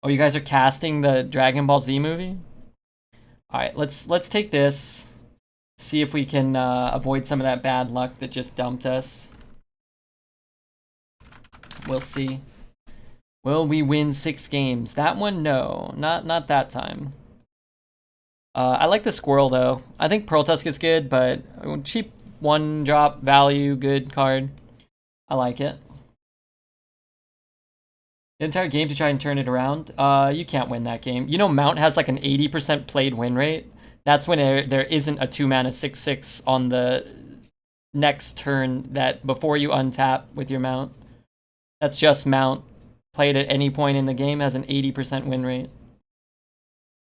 Oh, you guys are casting the Dragon Ball Z movie? All right, let's take this. See if we can avoid some of that bad luck that just dumped us. We'll see. Will we win 6 games? That one, no. Not that time. I like the Squirrel, though. I think Pearl Tusk is good, but cheap one-drop value, good card. I like it. The entire game to try and turn it around? You can't win that game. You know Mount has like an 80% played win rate? That's when there isn't a 2-mana 6/6 on the next turn that before you untap with your Mount. That's just Mount. Played at any point in the game has an 80% win rate.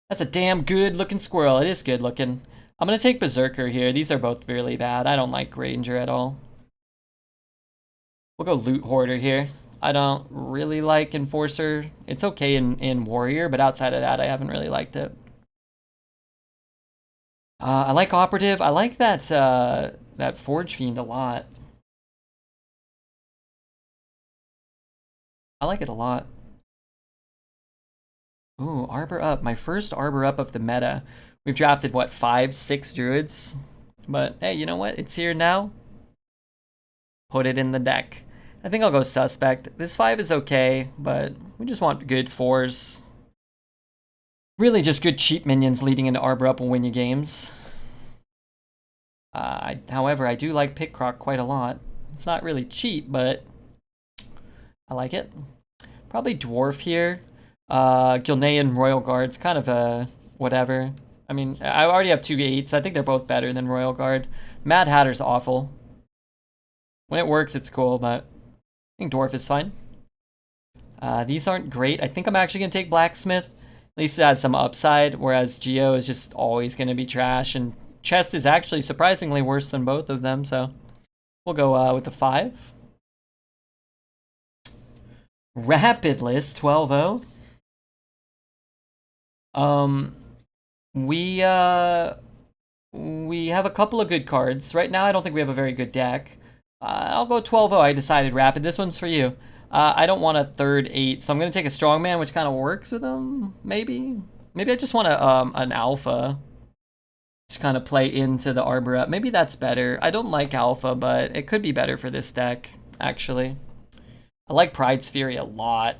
That's a damn good looking squirrel. It is good looking. I'm going to take Berserker here. These are both really bad. I don't like Ranger at all. We'll go Loot Hoarder here. I don't really like Enforcer. It's okay in Warrior, but outside of that, I haven't really liked it. I like Operative. I like that Forge Fiend a lot. I like it a lot. Ooh, Arbor Up. My first Arbor Up of the meta. We've drafted, what, 5, 6 druids? But, hey, you know what? It's here now. Put it in the deck. I think I'll go Suspect. This 5 is okay, but we just want good 4s. Really just good cheap minions leading into Arbor Up will win you games. However, I do like Picroc quite a lot. It's not really cheap, but I like it. Probably Dwarf here. Gilnean Royal Guard's kind of a whatever. I mean, I already have 2 8s. I think they're both better than Royal Guard. Mad Hatter's awful. When it works, it's cool, but I think Dwarf is fine. These aren't great. I think I'm actually going to take Blacksmith. At least it has some upside, whereas Geo is just always going to be trash, and Chest is actually surprisingly worse than both of them, so we'll go with the 5. Rapid List 12-0. We have a couple of good cards. Right now, I don't think we have a very good deck. I'll go 12-0. I decided Rapid. This one's for you. I don't want a third 8, so I'm going to take a Strongman, which kind of works with them, maybe. Maybe I just want an Alpha. Just kind of play into the Arbor Up. Maybe that's better. I don't like Alpha, but it could be better for this deck, actually. I like Pride's Fury a lot.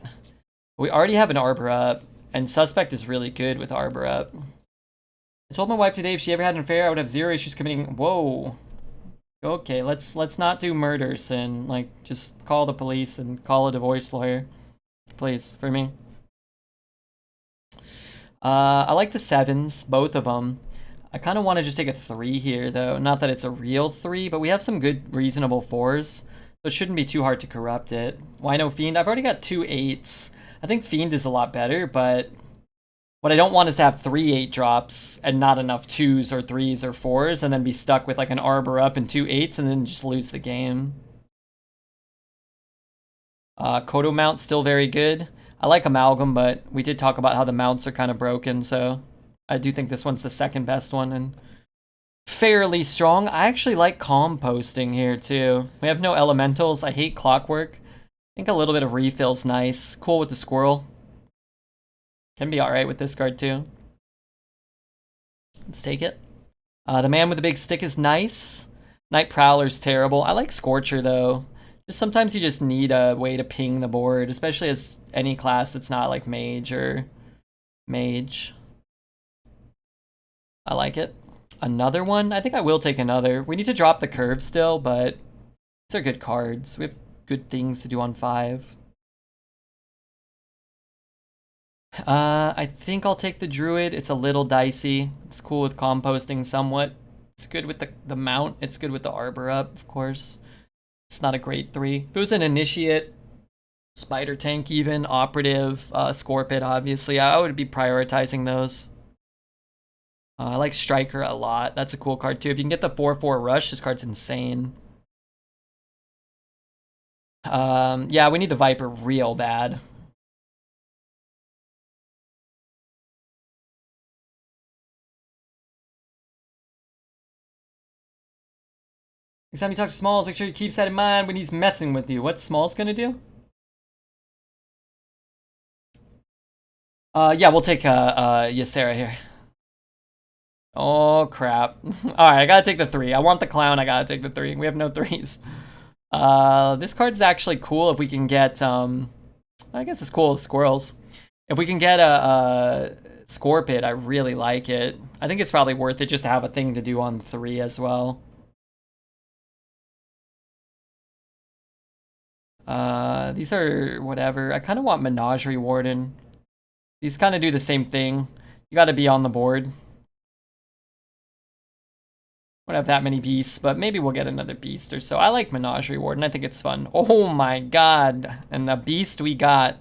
We already have an Arbor Up, and Suspect is really good with Arbor Up. I told my wife today if she ever had an affair, I would have 0 issues committing. Whoa. Okay, let's not do murder, Sin. Like, just call the police and call a divorce lawyer, please, for me. I like the 7s, both of them. I kind of want to just take a 3 here, though. Not that it's a real 3, but we have some good, reasonable 4s. So it shouldn't be too hard to corrupt it. Wino Fiend, I've already got 2 8s. I think Fiend is a lot better, but what I don't want is to have 3 8 drops and not enough 2s or 3s or 4s, and then be stuck with like an Arbor Up and 2 8s and then just lose the game. Kodo Mount, still very good. I like Amalgam, but we did talk about how the mounts are kind of broken, so I do think this one's the second best one and fairly strong. I actually like Composting here too. We have no elementals. I hate Clockwork. I think a little bit of refill's nice. Cool with the Squirrel. Can be alright with this card too. Let's take it. The Man with the Big Stick is nice. Night Prowler's terrible. I like Scorcher though. Just sometimes you just need a way to ping the board, especially as any class that's not like Mage or Mage. I like it. Another one? I think I will take another. We need to drop the curve still, but these are good cards. We have good things to do on 5. I think I'll take the Druid. It's a little dicey. It's cool with Composting somewhat. It's good with the Mount. It's good with the Arbor Up, of course. It's not a great 3. If it was an Initiate, Spider Tank even, Operative, Scorpid, obviously, I would be prioritizing those. I like Striker a lot. That's a cool card too. If you can get the 4/4 Rush, this card's insane. Yeah, we need the Viper real bad. Next time you talk to Smalls, make sure you keep that in mind when he's messing with you. What's Smalls gonna do? Yeah, we'll take Ysera here. Oh crap. Alright, I gotta take the 3. I want the clown, I gotta take the 3. We have no 3s. This card's actually cool if we can get, I guess it's cool with squirrels. If we can get a Scorpid, I really like it. I think it's probably worth it just to have a thing to do on 3 as well. These are whatever. I kind of want Menagerie Warden. These kind of do the same thing. You gotta be on the board. Won't have that many beasts, but maybe we'll get another beast or so. I like Menagerie Warden. I think it's fun. Oh my god. And the beast we got.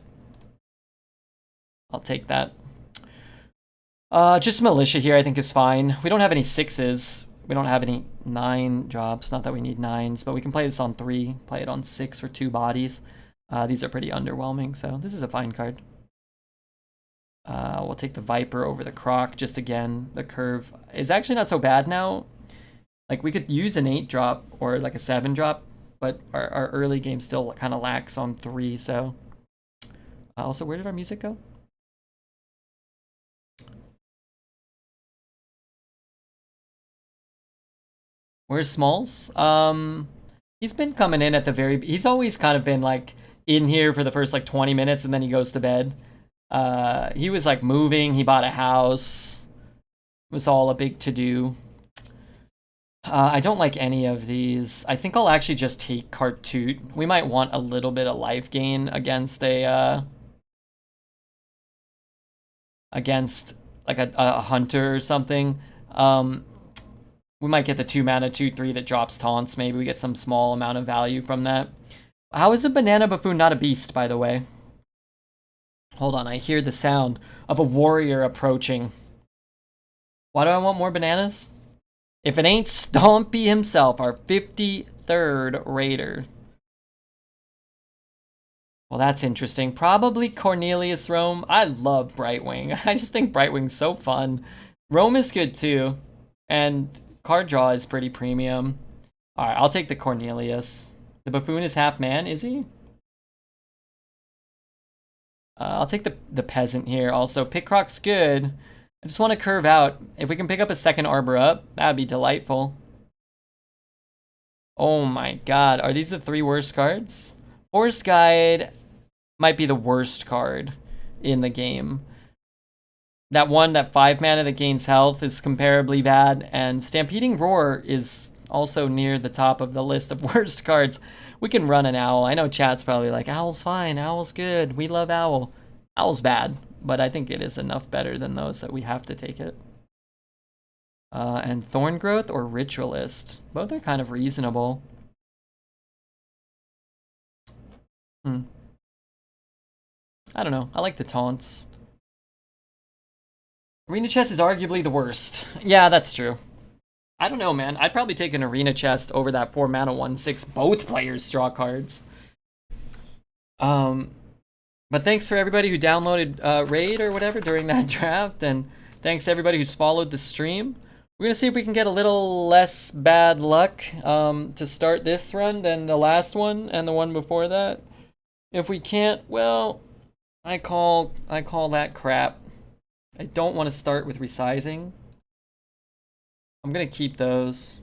I'll take that. Just Militia here I think is fine. We don't have any 6s. We don't have any 9 drops. Not that we need 9s, but we can play this on 3. Play it on 6 for 2 bodies. These are pretty underwhelming, so this is a fine card. We'll take the Viper over the Croc. Just again, the curve is actually not so bad now. Like, we could use an 8 drop or like a 7 drop, but our early game still kind of lacks on 3, so. Also, where did our music go? Where's Smalls? He's been coming in at the he's always kind of been like in here for the first like 20 minutes and then he goes to bed. He was like moving, he bought a house. It was all a big to-do. I don't like any of these. I think I'll actually just take Cartoot. We might want a little bit of life gain against a, against like a hunter or something. We might get the 2 mana 2/3 that drops taunts. Maybe we get some small amount of value from that. How is a Banana Buffoon not a beast, by the way? Hold on, I hear the sound of a warrior approaching. Why do I want more bananas? If it ain't Stompy himself, our 53rd raider. Well, that's interesting. Probably Cornelius Rome. I love Brightwing. I just think Brightwing's so fun. Rome is good too. And card draw is pretty premium. Alright, I'll take the Cornelius. The Buffoon is half man, is he? I'll take the Peasant here. Also, Pickroc's good. I just want to curve out. If we can pick up a second Arbor Up, that'd be delightful. Oh my god, are these the 3 worst cards? Force Guide might be the worst card in the game. That one, that 5 mana that gains health is comparably bad, and Stampeding Roar is also near the top of the list of worst cards. We can run an Owl. I know chat's probably like, Owl's fine, Owl's good, we love Owl. Owl's bad, but I think it is enough better than those that we have to take it. And Thorn Growth or Ritualist. Both are kind of reasonable. I don't know. I like the taunts. Arena Chest is arguably the worst. Yeah, that's true. I don't know, man. I'd probably take an Arena Chest over that 4 mana 1/6. Both players draw cards. But thanks for everybody who downloaded Raid or whatever during that draft, and thanks to everybody who's followed the stream. We're gonna see if we can get a little less bad luck to start this run than the last one and the one before that. If we can't, well, I call that crap. I don't want to start with resizing. I'm gonna keep those.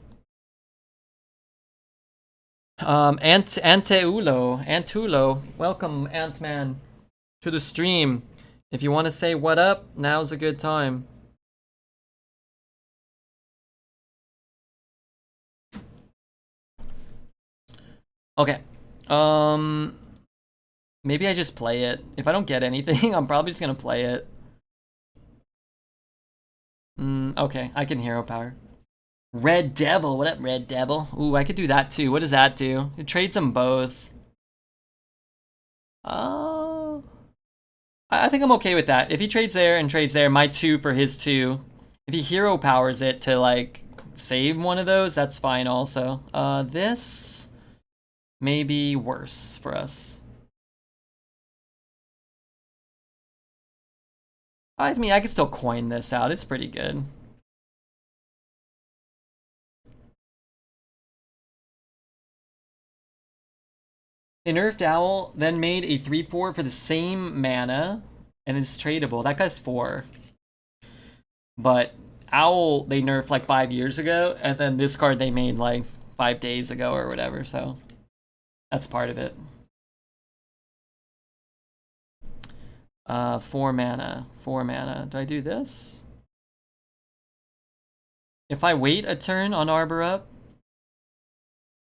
Antulo, welcome Ant-Man to the stream. If you want to say what up, now's a good time. Okay. Maybe I just play it. If I don't get anything, I'm probably just gonna play it. Okay, I can hero power. Red Devil, what up, Red Devil? Ooh, I could do that too. What does that do? It trades them both. I think I'm okay with that. If he trades there and trades there, my 2 for his 2. If he hero powers it to like save one of those, that's fine also. This may be worse for us. I mean, I could still coin this out. It's pretty good. A nerfed Owl then made a 3/4 for the same mana. and it's tradable. That guy's 4. But Owl, they nerfed like 5 years ago, and then this card they made like 5 days ago or whatever, so that's part of it. 4 mana. 4 mana. Do I do this? If I wait a turn on Arbor Up,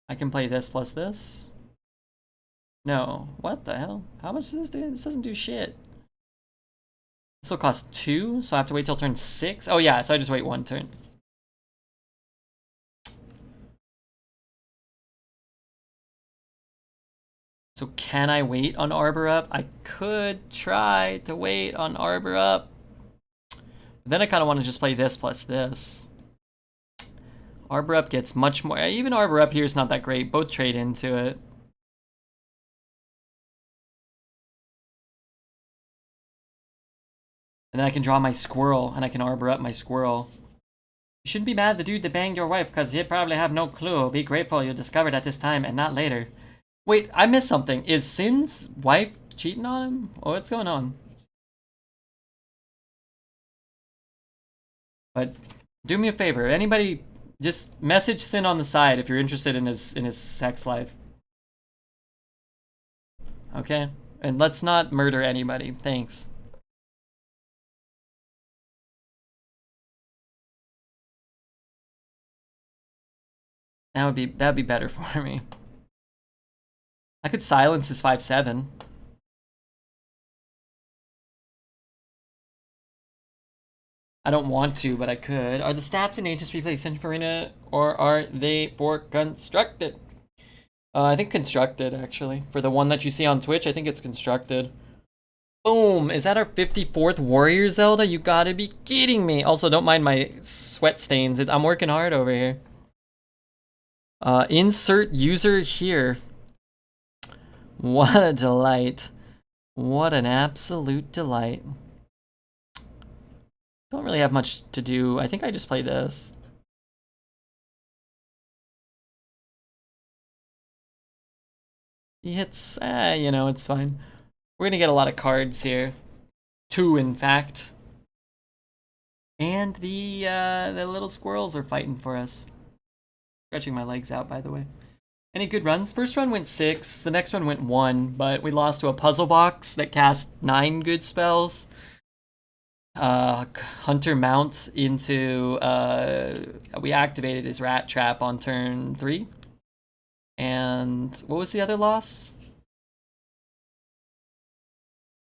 I can play this plus this. No. What the hell? How much does this do? This doesn't do shit. This will cost 2, so I have to wait till turn 6. Oh yeah, so I just wait 1 turn. So can I wait on Arbor Up? I could try to wait on Arbor Up. But then I kind of want to just play this plus this. Arbor Up gets much more. Even Arbor Up here is not that great. Both trade into it. And then I can draw my squirrel, and I can Arbor Up my squirrel. You shouldn't be mad at the dude that banged your wife, because he'd probably have no clue. Be grateful you discovered at this time and not later. Wait, I missed something. Is Sin's wife cheating on him? Oh, what's going on? But do me a favor. Anybody, just message Sin on the side if you're interested in his sex life. Okay? And let's not murder anybody. Thanks. That'd be better for me. I could silence his 5/7. I don't want to, but I could. Are the stats in Aegis Replay Extension for Arena, or are they for Constructed? I think Constructed, actually. For the one that you see on Twitch, I think it's Constructed. Boom! Is that our 54th Warrior Zelda? You gotta be kidding me! Also, don't mind my sweat stains. I'm working hard over here. Insert user here. What a delight. What an absolute delight. Don't really have much to do. I think I just play this. He hits, you know, it's fine. We're gonna get a lot of cards here. 2, in fact. And the little squirrels are fighting for us. Stretching my legs out, by the way. Any good runs? First run went 6, the next one went 1, but we lost to a puzzle box that cast 9 good spells. Hunter Mount into, we activated his Rat Trap on turn 3. And what was the other loss?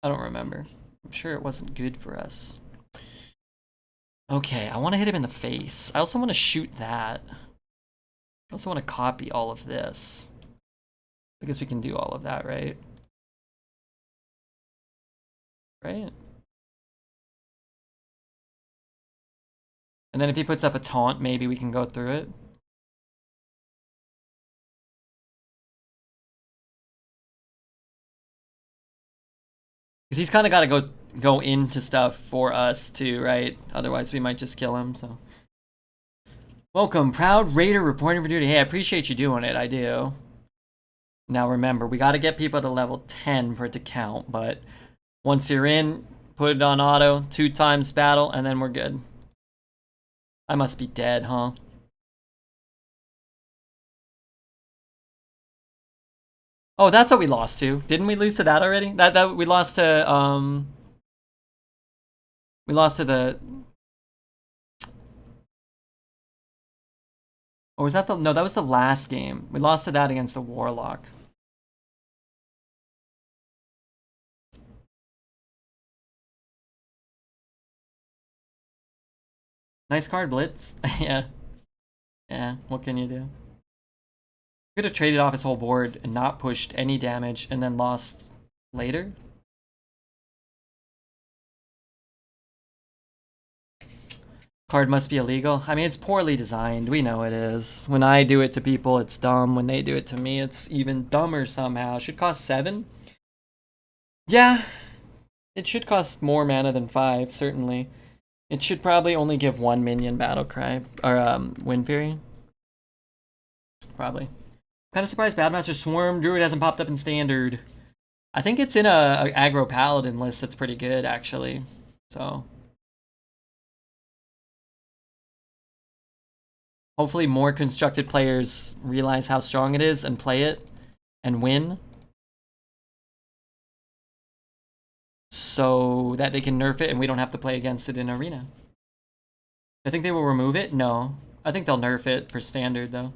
I don't remember. I'm sure it wasn't good for us. Okay, I want to hit him in the face. I also want to shoot that. I also want to copy all of this. I guess we can do all of that, right? Right? And then if he puts up a taunt, maybe we can go through it. Because he's kind of got to go into stuff for us too, right? Otherwise we might just kill him, so. Welcome, Proud Raider reporting for duty. Hey, I appreciate you doing it, I do. Now remember, we got to get people to level 10 for it to count, but once you're in, put it on auto, 2 times battle, and then we're good. I must be dead, huh? Oh, that's what we lost to. Didn't we lose to that already? That we lost to we lost to the. Or was that the, no, that was the last game. We lost to that against the Warlock. Nice card, Blitz. Yeah. Yeah, what can you do? Could have traded off his whole board and not pushed any damage and then lost later. Card must be illegal. I mean, it's poorly designed. We know it is. When I do it to people, it's dumb. When they do it to me, it's even dumber somehow. Should cost 7? Yeah. It should cost more mana than 5, certainly. It should probably only give 1 minion Battle Cry, or Wind Fury. Probably. Kind of surprised Battlematcher Swarm Druid hasn't popped up in Standard. I think it's in a aggro paladin list that's pretty good, actually. So hopefully more constructed players realize how strong it is and play it and win, so that they can nerf it and we don't have to play against it in arena. I think they will remove it? No. I think they'll nerf it for standard, though.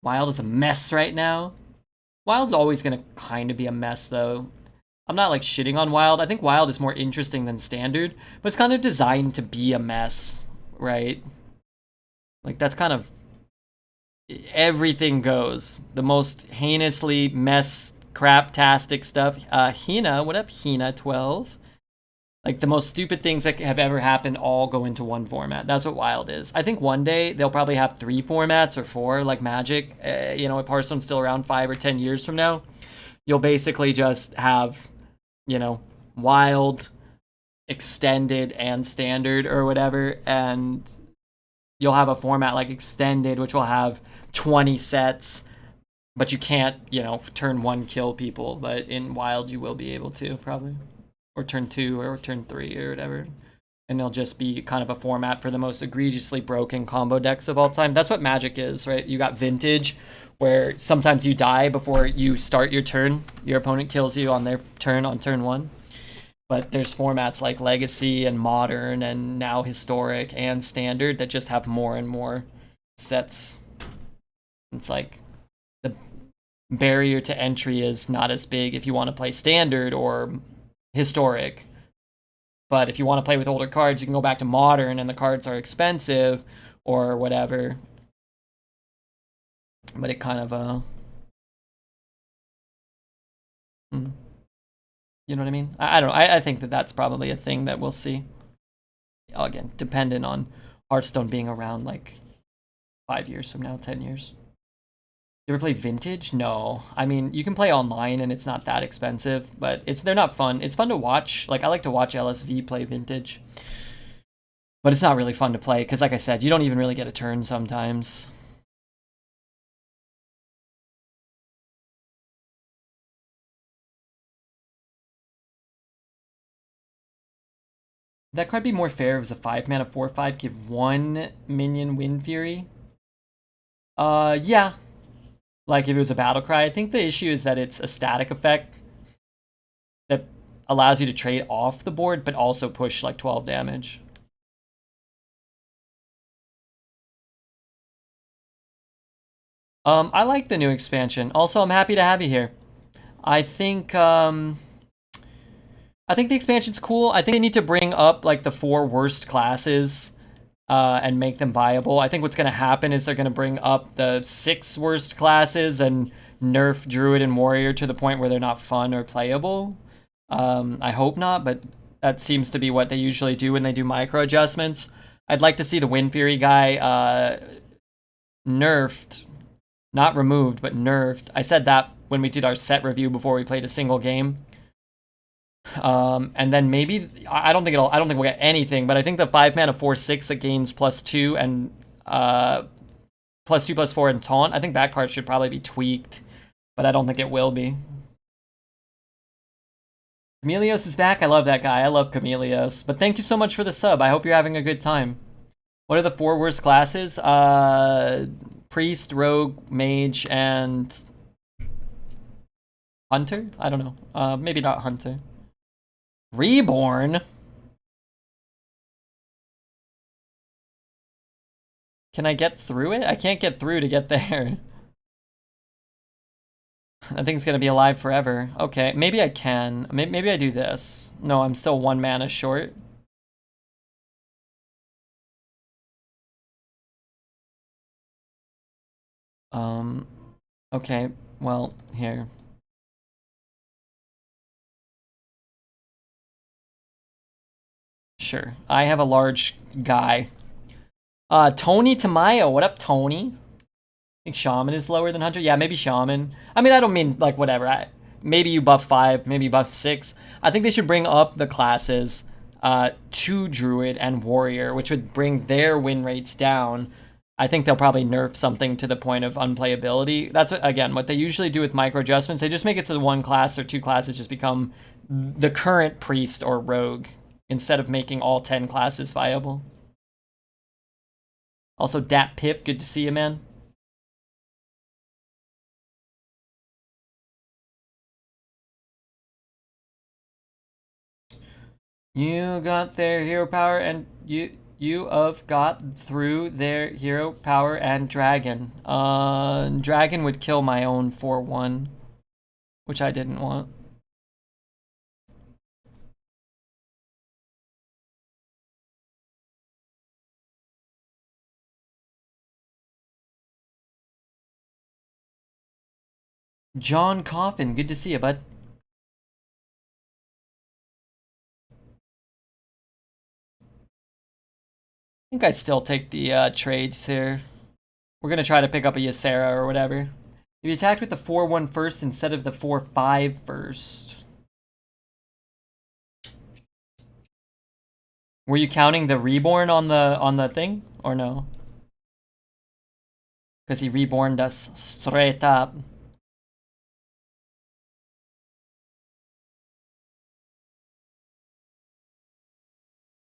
Wild is a mess right now. Wild's always going to kind of be a mess, though. I'm not, like, shitting on Wild. I think Wild is more interesting than standard, but it's kind of designed to be a mess, right? Like, that's kind of... everything goes. The most heinously mess, crap-tastic stuff. Hina, what up, Hina12? Like, the most stupid things that have ever happened all go into one format. That's what Wild is. I think one day they'll probably have 3 formats or 4, like Magic. You know, if Hearthstone's still around 5 or 10 years from now, you'll basically just have, you know, Wild, Extended, and Standard or whatever, and you'll have a format like Extended, which will have 20 sets, but you can't, you know, turn 1 kill people, but in Wild you will be able to, probably. Or turn 2 or turn 3 or whatever. And they'll just be kind of a format for the most egregiously broken combo decks of all time. That's what Magic is, right? You got Vintage, where sometimes you die before you start your turn. Your opponent kills you on their turn on turn 1. But there's formats like Legacy and Modern and now Historic and Standard that just have more and more sets. It's like the barrier to entry is not as big if you want to play Standard or Historic. But if you want to play with older cards, you can go back to Modern and the cards are expensive or whatever. But it kind of, you know what I mean? I don't know. I think that that's probably a thing that we'll see. Again, dependent on Hearthstone being around like 5 years from now, 10 years. You ever play Vintage? No. I mean, you can play online and it's not that expensive, but they're not fun. It's fun to watch. Like, I like to watch LSV play Vintage. But it's not really fun to play because, like I said, you don't even really get a turn sometimes. That card be more fair if it was a 5-mana 4/5, give 1 minion Wind Fury? Yeah. Like if it was a Battle Cry. I think the issue is that it's a static effect that allows you to trade off the board, but also push like 12 damage. I like the new expansion. Also, I'm happy to have you here. I think the expansion's cool. I think they need to bring up like the 4 worst classes and make them viable. I think what's going to happen is they're going to bring up the 6 worst classes and nerf Druid and Warrior to the point where they're not fun or playable. I hope not, but that seems to be what they usually do when they do micro adjustments. I'd like to see the Wind Fury guy nerfed, not removed, but nerfed. I said that when we did our set review before we played a single game. And then maybe I don't think we'll get anything, but I think the 5-mana 4/6 that gains +2 and +2/+4 and taunt, I think that card should probably be tweaked, but I don't think it will be. Chameleos is back. I love that guy. I love Chameleos. But thank you so much for the sub. I hope you're having a good time. What are the 4 worst classes? Priest, Rogue, Mage, and Hunter? I don't know. Maybe not Hunter. Reborn? Can I get through it? I can't get through to get there. I think it's gonna be alive forever. Okay, maybe I can. Maybe I do this. No, I'm still 1 mana short. Okay, well, here. Sure. I have a large guy. Tony Tamayo. What up, Tony? I think Shaman is lower than Hunter. Yeah, maybe Shaman. I mean, I don't mean, like, whatever. Maybe you buff 5, maybe you buff 6. I think they should bring up the classes to Druid and Warrior, which would bring their win rates down. I think they'll probably nerf something to the point of unplayability. That's, again, what they usually do with micro adjustments. They just make it so the one class or two classes just become the current priest or rogue instead of making all 10 classes viable. Also, Dat Pip, good to see you, man. You got their hero power and you have got through their hero power and dragon. Dragon would kill my own 4/1, which I didn't want. John Coffin, good to see you, bud. I think I'd still take the trades here. We're gonna try to pick up a Ysera or whatever. If you attacked with the 4/1 first instead of the 4/5 first. Were you counting the reborn on the thing or no? Because he reborned us straight up.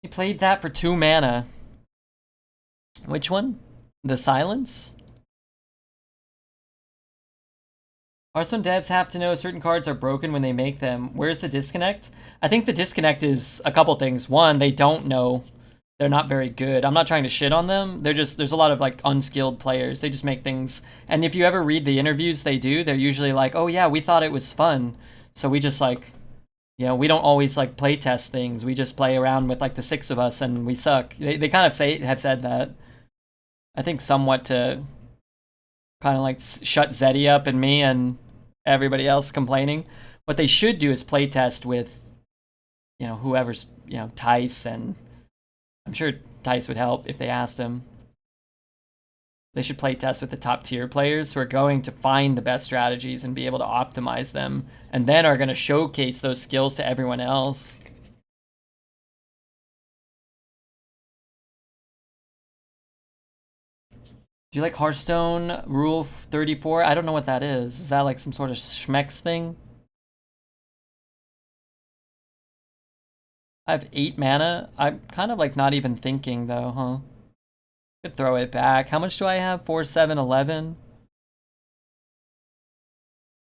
He played that for 2 mana. Which one? The silence? Hearthstone devs have to know certain cards are broken when they make them. Where's the disconnect? I think the disconnect is a couple things. One, they don't know. They're not very good. I'm not trying to shit on them. They're just, there's a lot of like unskilled players. They just make things. And if you ever read the interviews they do, they're usually like, oh yeah, we thought it was fun. So we just like, you know, we don't always like play test things. We just play around with like the 6 of us and we suck. They kind of have said that. I think somewhat to kind of like shut Zeddy up and me and everybody else complaining. What they should do is play test with, you know, whoever's, you know, Tice, and I'm sure Tice would help if they asked him. They should play test with the top tier players who are going to find the best strategies and be able to optimize them, and then are going to showcase those skills to everyone else. Do you like Hearthstone Rule 34? I don't know what that is. Is that like some sort of schmex thing? I have 8 mana. I'm kind of like not even thinking though, huh? Could throw it back. How much do I have? 4, 7, 11?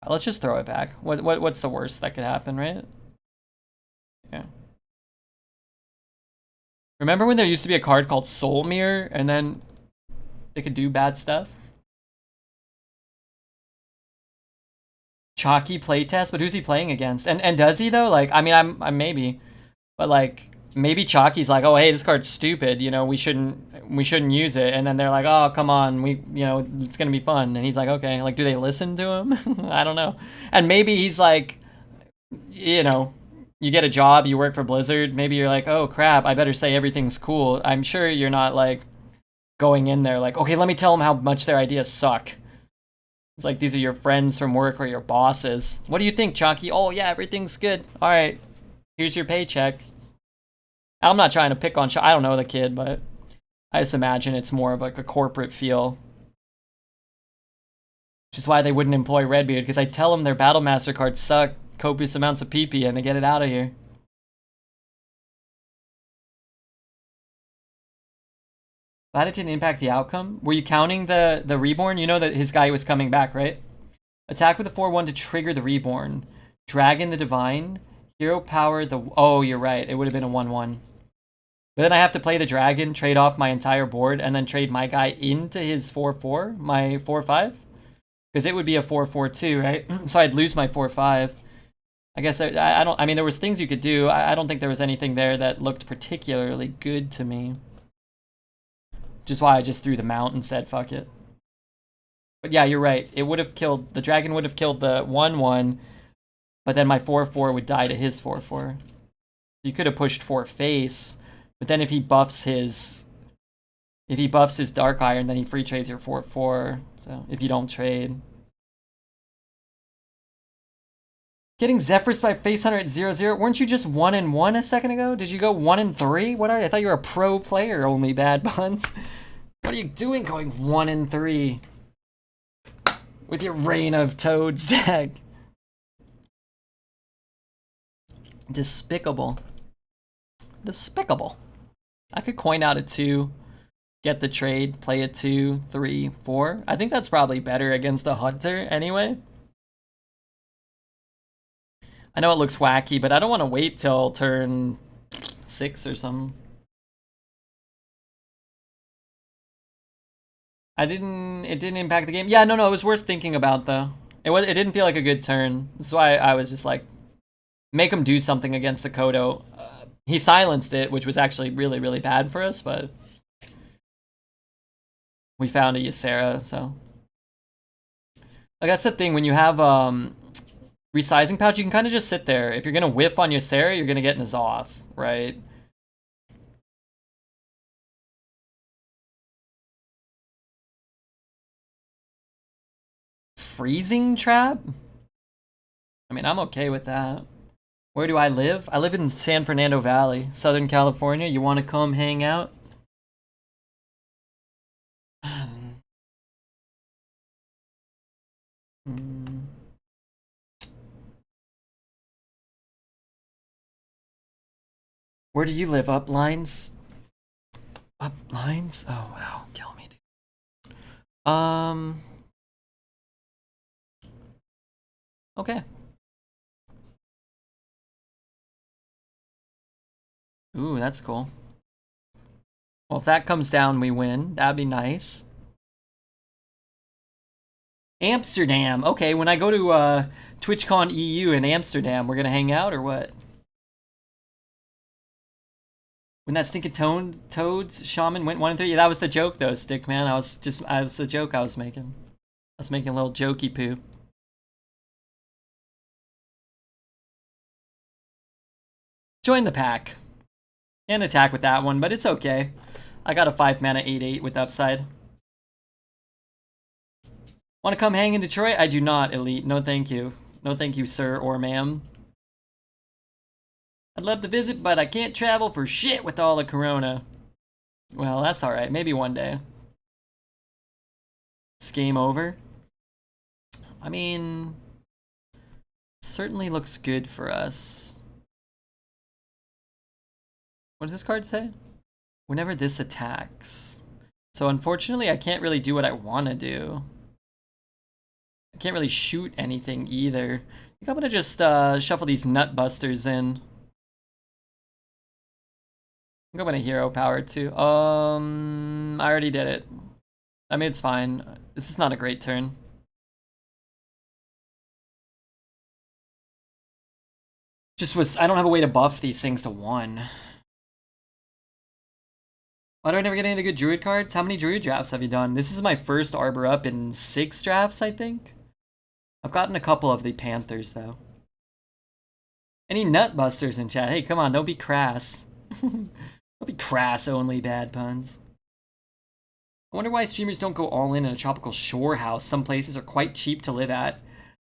Let's just throw it back. What's the worst that could happen, right? Yeah. Remember when there used to be a card called Soul Mirror and then they could do bad stuff? Chalky playtest, but who's he playing against? And does he though? Like, I mean, I'm maybe, but like maybe Chalky's like, oh hey, this card's stupid. You know, we shouldn't use it. And then they're like, oh come on, you know, it's gonna be fun. And he's like, okay. Like, do they listen to him? I don't know. And maybe he's like, you know, you get a job, you work for Blizzard. Maybe you're like, oh crap, I better say everything's cool. I'm sure you're not like going in there like, okay, let me tell them how much their ideas suck. It's like, these are your friends from work or your bosses. What do you think, Chalky? Oh yeah, everything's good. All right, here's your paycheck. I'm not trying to pick on I don't know the kid, but I just imagine it's more of like a corporate feel. Which is why they wouldn't employ Redbeard, because I tell them their Battle Master cards suck copious amounts of PP and they get it out of here. Glad it didn't impact the outcome. Were you counting the reborn? You know that his guy was coming back, right? Attack with a 4/1 to trigger the reborn. Dragon the Divine. Hero power the... Oh, you're right. It would have been a 1/1. But then I have to play the dragon, trade off my entire board, and then trade my guy into his 4/4, my 4/5. Because it would be a 4/4 too, right? So I'd lose my 4/5. I guess I don't... I mean, there was things you could do. I don't think there was anything there that looked particularly good to me. Which is why I just threw the mount and said, fuck it. But yeah, you're right. It would have killed... The dragon would have killed the 1/1, but then my 4/4 would die to his 4/4. You could have pushed 4 face, but then if he buffs his... If he buffs his Dark Iron, then he free trades your 4/4. So, if you don't trade. Getting Zephyrs by Face Hunter at 0/0. Weren't you just 1-1 a second ago? Did you go 1-3? What are you? I thought you were a pro player, only Bad Buns. What are you doing going 1-3 with your Reign of Toads deck? Despicable. Despicable. I could coin out a 2, get the trade, play a 2, 3, 4. I think that's probably better against a Hunter anyway. I know it looks wacky, but I don't want to wait till turn 6 or something. It didn't impact the game. Yeah, no, it was worth thinking about though. It didn't feel like a good turn. That's why I was just like, make him do something against the Kodo. He silenced it, which was actually really, really bad for us, but we found a Ysera, so. Like, that's the thing, when you have resizing pouch, you can kind of just sit there. If you're gonna whiff on Ysera, you're gonna get N'Zoth, right? Freezing trap? I mean, I'm okay with that. Where do I live? I live in San Fernando Valley, Southern California. You want to come hang out? Where do you live? Up lines? Up lines? Oh wow, kill me, dude. Okay. Ooh, that's cool. Well, if that comes down, we win. That'd be nice. Amsterdam. Okay, when I go to TwitchCon EU in Amsterdam, we're gonna hang out or what? When that stinking Toads Shaman went 1-3, yeah, that was the joke though, Stickman. I was the joke I was making. I was making a little jokey poo. Join the pack. And attack with that one, but it's okay. I got a 5 mana 8/8 with upside. Want to come hang in Detroit? I do not, Elite. No thank you. No thank you, sir or ma'am. I'd love to visit, but I can't travel for shit with all the corona. Well, that's alright. Maybe one day. It's game over. I mean, certainly looks good for us. What does this card say? Whenever this attacks. So unfortunately, I can't really do what I want to do. I can't really shoot anything either. I think I'm gonna just shuffle these nut busters in. I think I'm gonna hero power too. I already did it. I mean, it's fine. This is not a great turn. I don't have a way to buff these things to 1. Why do I never get any good Druid cards? How many Druid drafts have you done? This is my first Arbor up in 6 drafts, I think. I've gotten a couple of the Panthers, though. Any Nutbusters in chat? Hey, come on, don't be crass. Don't be crass, only bad puns. I wonder why streamers don't go all in a tropical shore house. Some places are quite cheap to live at.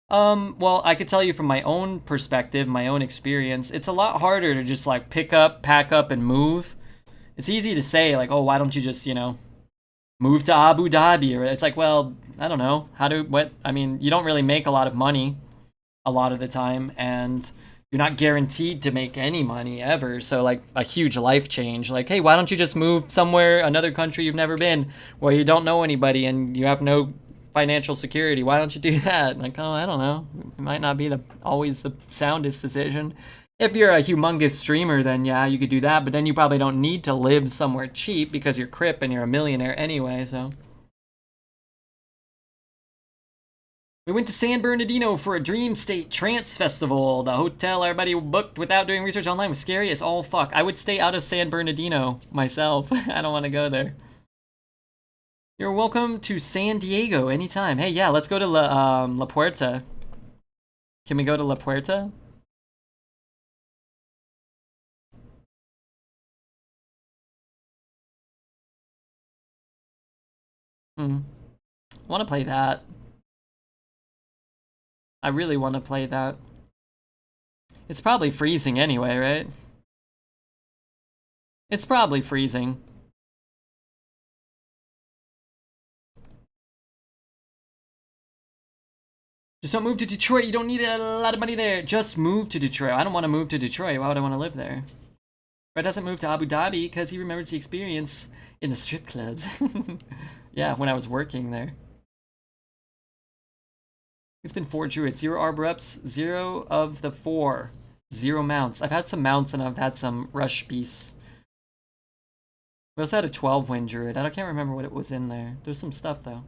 Well, I could tell you from my own perspective, my own experience, it's a lot harder to just like pick up, pack up, and move. It's easy to say like, oh, why don't you just, move to Abu Dhabi? Or it's like, well, I don't know. I mean, you don't really make a lot of money a lot of the time, and you're not guaranteed to make any money ever. So like a huge life change, like, hey, why don't you just move somewhere, another country you've never been, where you don't know anybody and you have no financial security? Why don't you do that? Like, oh, I don't know. It might not be always the soundest decision. If you're a humongous streamer, then yeah, you could do that, but then you probably don't need to live somewhere cheap because you're Crip and you're a millionaire anyway, so. We went to San Bernardino for a Dream State Trance Festival. The hotel everybody booked without doing research online was scary as all fuck. I would stay out of San Bernardino myself. I don't want to go there. You're welcome to San Diego anytime. Hey, yeah, let's go to La Puerta. Can we go to La Puerta? I want to play that. I really want to play that. It's probably freezing anyway, right? It's probably freezing. Just don't move to Detroit. You don't need a lot of money there. Just move to Detroit. I don't want to move to Detroit. Why would I want to live there? Red doesn't move to Abu Dhabi because he remembers the experience in the strip clubs. Yeah, when I was working there. It's been 4 druids, 0 arbor ups, 0 of the 4. 0 mounts. I've had some mounts and I've had some rush beasts. We also had a 12 wind druid. I can't remember what it was in there. There's some stuff though.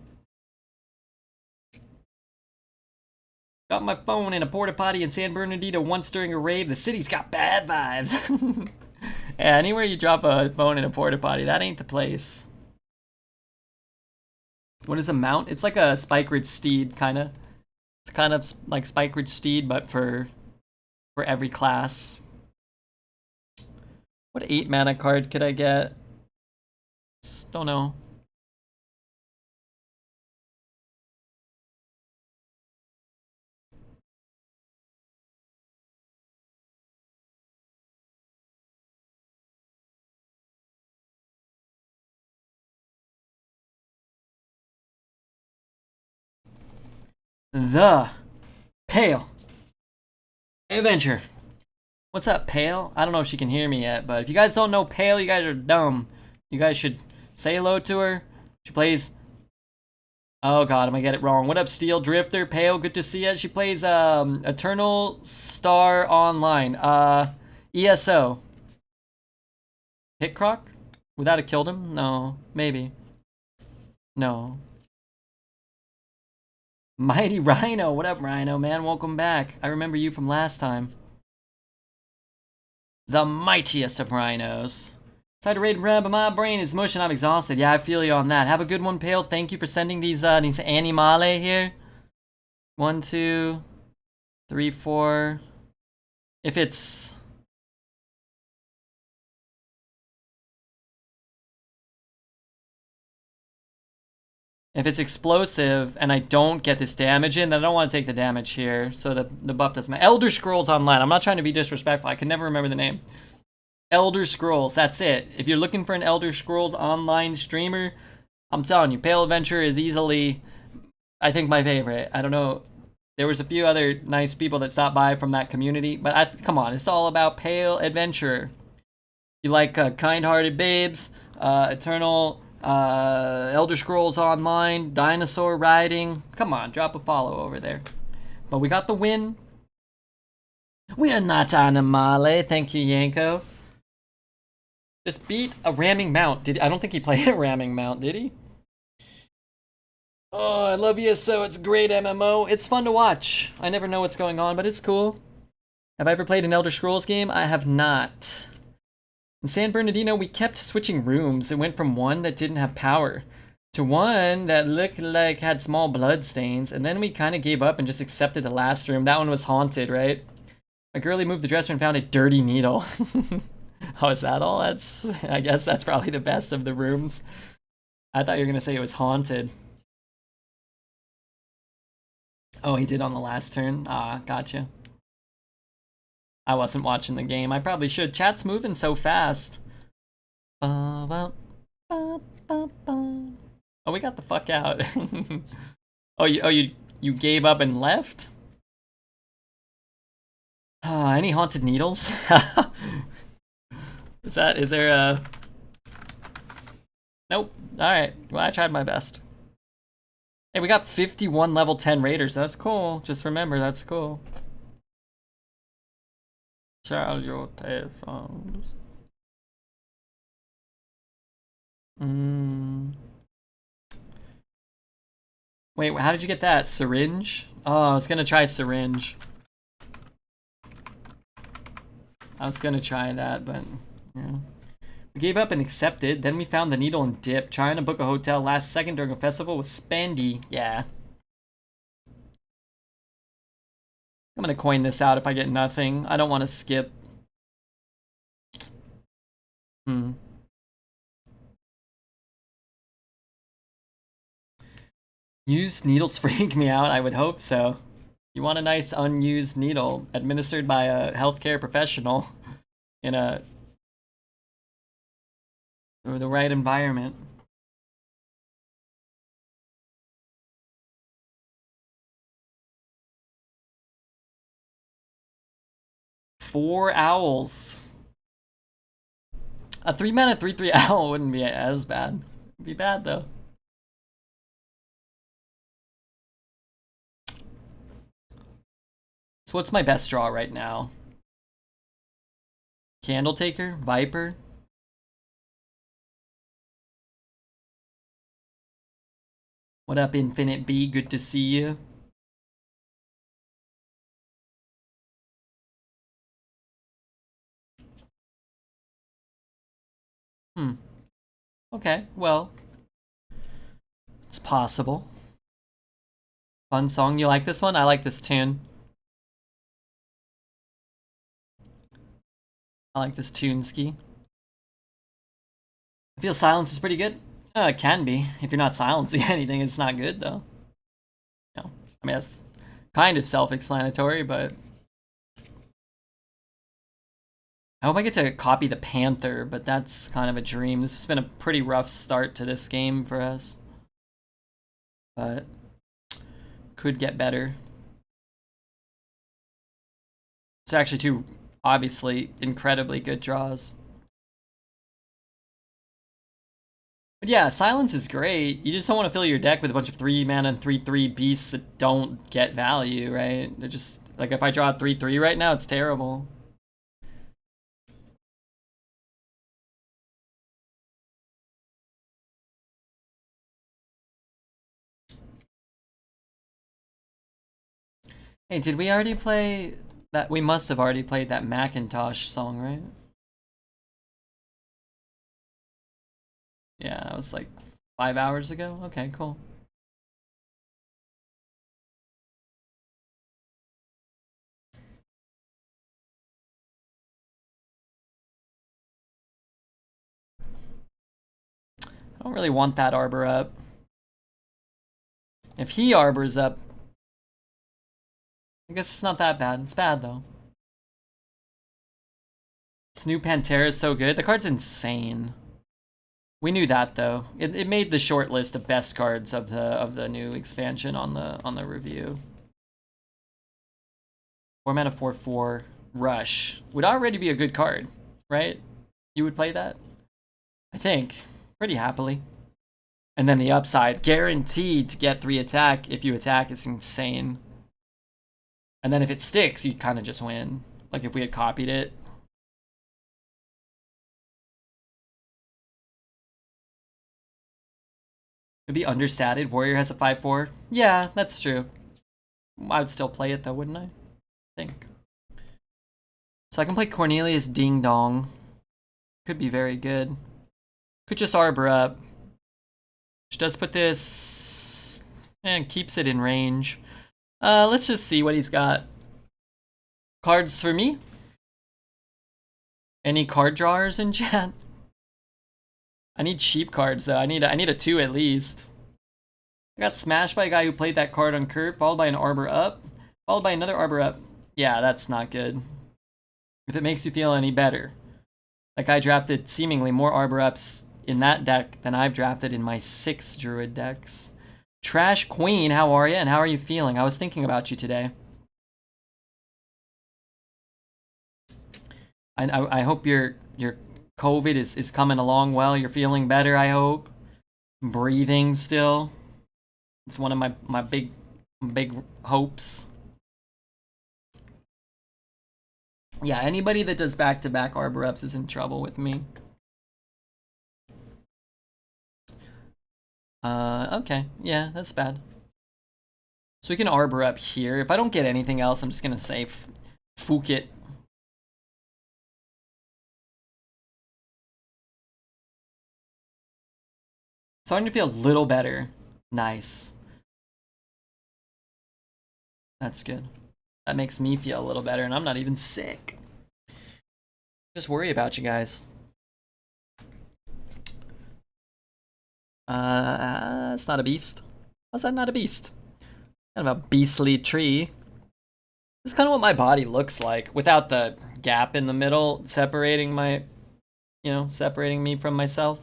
Got my phone in a porta potty in San Bernardino once during a rave. The city's got bad vibes. Yeah, anywhere you drop a phone in a porta potty, that ain't the place. What is a mount? It's like a Spike Ridge Steed, kinda. It's kind of like Spike Ridge Steed, but for every class. What 8 mana card could I get? Just don't know. The Pale Adventure. What's up, Pale? I don't know if she can hear me yet, but if you guys don't know Pale, you guys are dumb. You guys should say hello to her. She plays... Oh god, I'm gonna get it wrong. What up, Steel Drifter? Pale, good to see you. She plays Eternal Star Online. ESO. Hit Croc? Would that have killed him? No. Maybe. No. Mighty Rhino. What up, Rhino, man? Welcome back. I remember you from last time. The mightiest of rhinos. Time to raid Reb, but my brain is mush and I'm exhausted. Yeah, I feel you on that. Have a good one, Pale. Thank you for sending these animale here. 1, 2, 3, 4. If it's... If it's explosive and I don't get this damage in, then I don't want to take the damage here. So the buff doesn't matter. Elder Scrolls Online. I'm not trying to be disrespectful. I can never remember the name. Elder Scrolls. That's it. If you're looking for an Elder Scrolls Online streamer, I'm telling you, Pale Adventure is easily, I think, my favorite. I don't know. There was a few other nice people that stopped by from that community, but come on. It's all about Pale Adventure. You like kind-hearted babes, Eternal... Elder Scrolls Online, dinosaur riding. Come on, drop a follow over there. But we got the win. We are not animale. Thank you, Yanko. Just beat a ramming mount. I don't think he played a ramming mount, did he? Oh, I love ESO. It's great MMO. It's fun to watch. I never know what's going on, but it's cool. Have I ever played an Elder Scrolls game? I have not. In San Bernardino, we kept switching rooms. It went from one that didn't have power to one that looked like had small blood stains, and then we kind of gave up and just accepted the last room. That one was haunted, right? A girlie moved the dresser and found a dirty needle. Oh, is that all? I guess that's probably the best of the rooms. I thought you were gonna say it was haunted. Oh, he did on the last turn? Ah, gotcha. I wasn't watching the game. I probably should. Chat's moving so fast. Oh, we got the fuck out. Oh, you gave up and left? Any haunted needles? Is there a... Nope. Alright. Well, I tried my best. Hey, we got 51 level 10 raiders. That's cool. Just remember, that's cool. Child, your telephones. Wait, how did you get that? Syringe? Oh, I was gonna try syringe. I was gonna try that, but yeah. We gave up and accepted. Then we found the needle and dip. Trying to book a hotel last second during a festival was spendy. Yeah. I'm gonna coin this out if I get nothing. I don't want to skip. Used needles freak me out. I would hope so. You want a nice unused needle administered by a healthcare professional in the right environment. 4 owls. A 3-mana 3/3 owl wouldn't be as bad. It'd be bad though. So what's my best draw right now? Candle Taker, Viper. What up, Infinite B? Good to see you. Okay, well, it's possible. Fun song. You like this one? I like this tune. I like this tune ski. I feel silence is pretty good. It can be. If you're not silencing anything, it's not good though. No, I mean that's kind of self-explanatory, but I hope I get to copy the Panther, but that's kind of a dream. This has been a pretty rough start to this game for us, but could get better. It's actually two obviously incredibly good draws. But yeah, silence is great. You just don't want to fill your deck with a bunch of 3-mana and 3/3 beasts that don't get value, right? They're just like, if I draw a 3/3 right now, it's terrible. Hey, did we already play that? We must have already played that Macintosh song, right? Yeah, that was like 5 hours ago. Okay, cool. I don't really want that Arbor up. If he Arbors up, I guess it's not that bad. It's bad though. This new Pantera is so good. The card's insane. We knew that though. It made the short list of best cards of the new expansion on the review. 4-mana 4/4 Rush would already be a good card, right? You would play that? I think. Pretty happily. And then the upside, guaranteed to get 3 attack if you attack, is insane. And then if it sticks, you kind of just win. Like if we had copied it. It'd be understated. Warrior has a 5/4. Yeah, that's true. I would still play it though, wouldn't I? Think. So I can play Cornelius Ding Dong. Could be very good. Could just Arbor up. Which does put this and keeps it in range. Let's just see what he's got. Cards for me? Any card drawers in chat? I need cheap cards though. I need a 2 at least. I got smashed by a guy who played that card on curve, followed by an Arbor up, followed by another Arbor up. Yeah, that's not good. If it makes you feel any better. Like I drafted seemingly more Arbor ups in that deck than I've drafted in my 6 Druid decks. Trash Queen, how are you? And how are you feeling? I was thinking about you today. I hope your COVID is coming along well. You're feeling better, I hope. Breathing still. It's one of my big hopes. Yeah, anybody that does back-to-back Arbor ups is in trouble with me. Okay. Yeah, that's bad. So we can Arbor up here. If I don't get anything else, I'm just gonna say Fook it. Starting to feel a little better. Nice. That's good. That makes me feel a little better, and I'm not even sick. Just worry about you guys. It's not a beast. How's that not a beast? Kind of a beastly tree. This is kind of what my body looks like without the gap in the middle separating my, separating me from myself.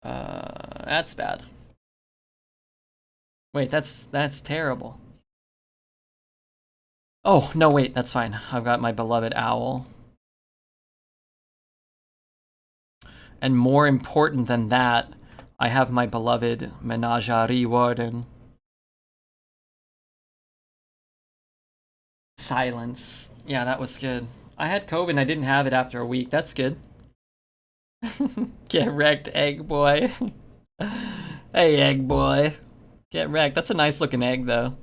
That's bad. Wait, that's terrible. Oh, no, wait, that's fine. I've got my beloved owl. And more important than that, I have my beloved Menagerie Warden. Silence. Yeah, that was good. I had COVID and I didn't have it after a week. That's good. Get wrecked, egg boy. Hey, egg boy. Get wrecked. That's a nice looking egg, though.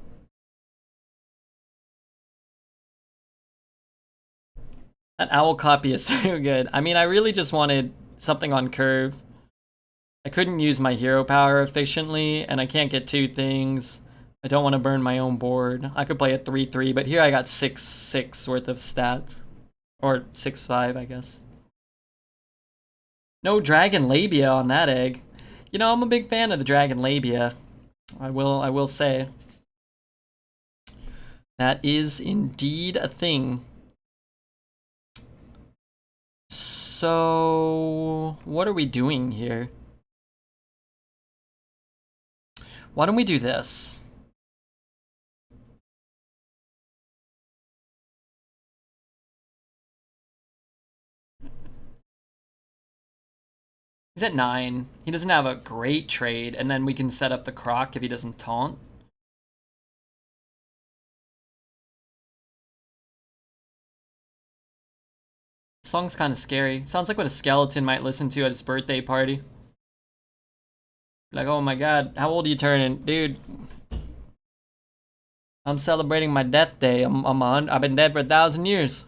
That owl copy is so good. I mean, I really just wanted something on curve. I couldn't use my hero power efficiently, and I can't get two things. I don't want to burn my own board. I could play a 3-3, but here I got 6-6 worth of stats. Or 6-5, I guess. No Dragon Labia on that egg. You know, I'm a big fan of the Dragon Labia. I will say. That is indeed a thing. So, what are we doing here? Why don't we do this? He's at 9. He doesn't have a great trade, and then we can set up the Croc if he doesn't taunt. Song's kind of scary. Sounds like what a skeleton might listen to at his birthday party. Like, oh my god, how old are you turning? Dude, I'm celebrating my death day. I've been dead for 1,000 years.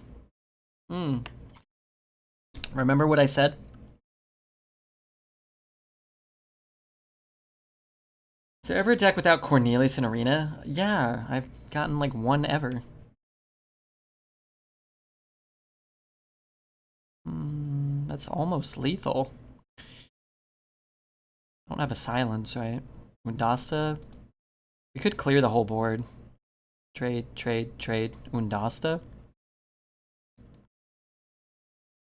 Remember what I said? Is there ever a deck without Cornelius in Arena? Yeah, I've gotten like one ever. That's almost lethal. I don't have a silence, right? Undasta? We could clear the whole board. Trade. Undasta?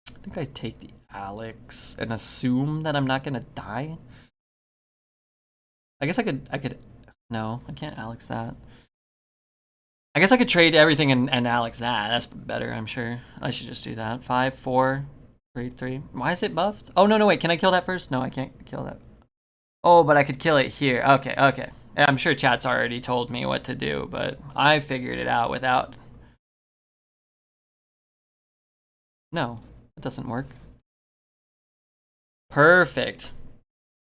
I think I take the Alex and assume that I'm not gonna die. I guess I could, no, I can't Alex that. I guess I could trade everything and Alex that. That's better, I'm sure. I should just do that. 5, 4, 3, 3. Why is it buffed? Oh, no, wait, can I kill that first? No, I can't kill that. Oh, but I could kill it here. Okay. I'm sure chat's already told me what to do, but I figured it out without... No, it doesn't work. Perfect.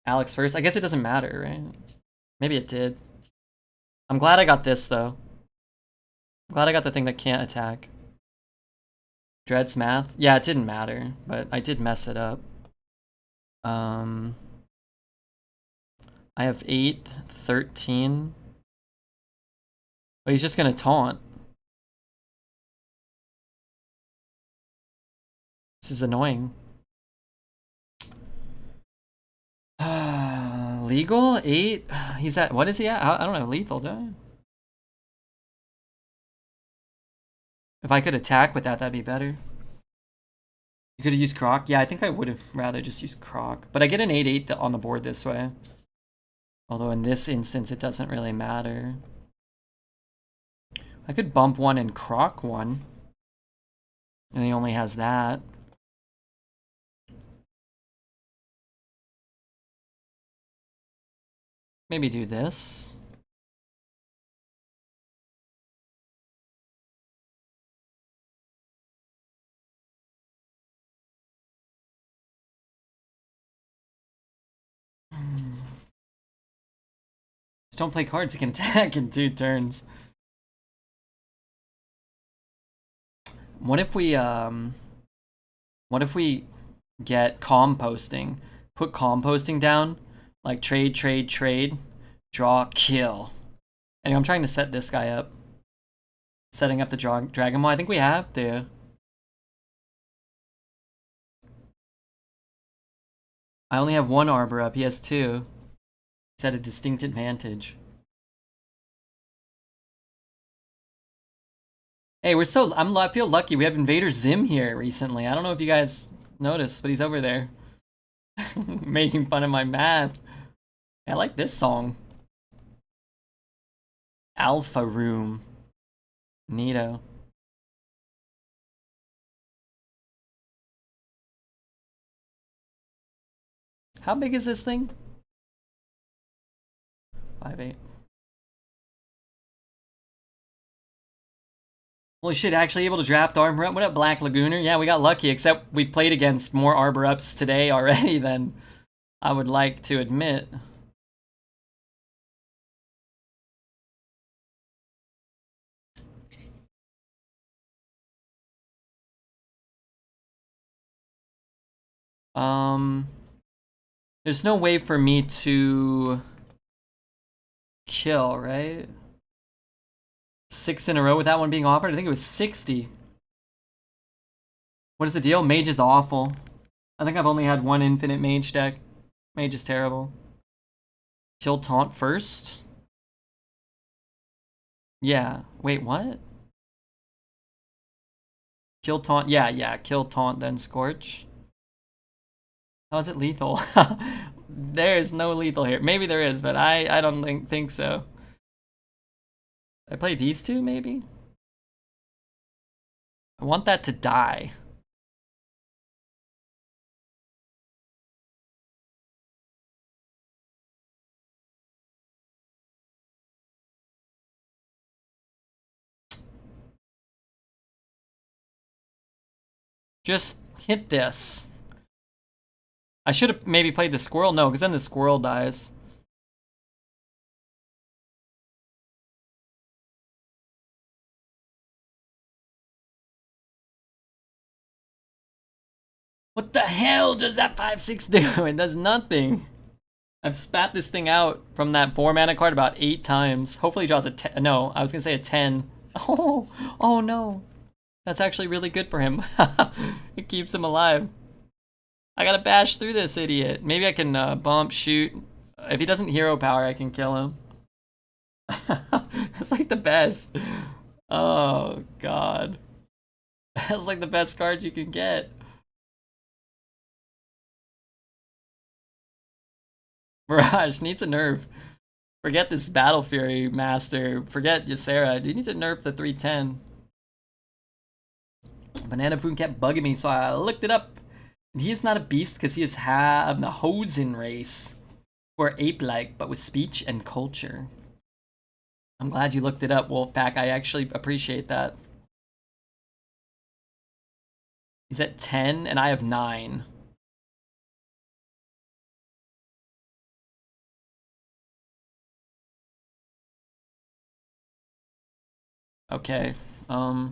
Alex first. I guess it doesn't matter, right? Maybe it did. I'm glad I got this, though. I'm glad I got the thing that can't attack. Dread's math? Yeah, it didn't matter, but I did mess it up. I have 8, 13. But he's just gonna taunt. This is annoying. Legal? 8? He's at, what is he at? I don't have lethal, do I? If I could attack with that, that'd be better. You could have used Croc? Yeah, I think I would have rather just used Croc. But I get an 8-8 on the board this way. Although in this instance, it doesn't really matter. I could bump one and Croc one. And he only has that. Maybe do this. Just don't play cards that can attack in 2 turns. What if we get composting? Put composting down, like trade, draw, kill. Anyway, I'm trying to set this guy up. Setting up the Dragon Ball. I think we have to. I only have 1 Arbor up. He has 2. He's at a distinct advantage. Hey, I feel lucky. We have Invader Zim here recently. I don't know if you guys noticed, but he's over there. Making fun of my math. I like this song. Alpha Room. Neato. How big is this thing? 5'8". Holy shit, actually able to draft Armor Up. What up, Black Lagooner? Yeah, we got lucky, except we played against more Arbor Ups today already than I would like to admit. There's no way for me to kill, right? 6 in a row with that one being offered? I think it was 60. What is the deal? Mage is awful. I think I've only had one infinite mage deck. Mage is terrible. Kill taunt first? Yeah. Wait, what? Kill taunt. Yeah. Kill taunt, then scorch. How is it lethal? There is no lethal here. Maybe there is, but I don't think so. I play these two, maybe? I want that to die. Just hit this. I should have maybe played the squirrel. No, because then the squirrel dies. What the hell does that 5/6 do? It does nothing. I've spat this thing out from that 4-mana card about 8 times. Hopefully he draws a 10. No, I was gonna say a 10. Oh no. That's actually really good for him. It keeps him alive. I gotta bash through this idiot. Maybe I can bump, shoot. If he doesn't hero power, I can kill him. That's like the best. Oh god. That's like the best card you can get. Mirage needs a nerf. Forget this Battle Fury Master. Forget Ysera. You need to nerf the 310. Banana Boon kept bugging me, so I looked it up. And he is not a beast because he is the Hosen race. Who are ape-like, but with speech and culture. I'm glad you looked it up, Wolfpack. I actually appreciate that. He's at 10, and I have 9. Okay, what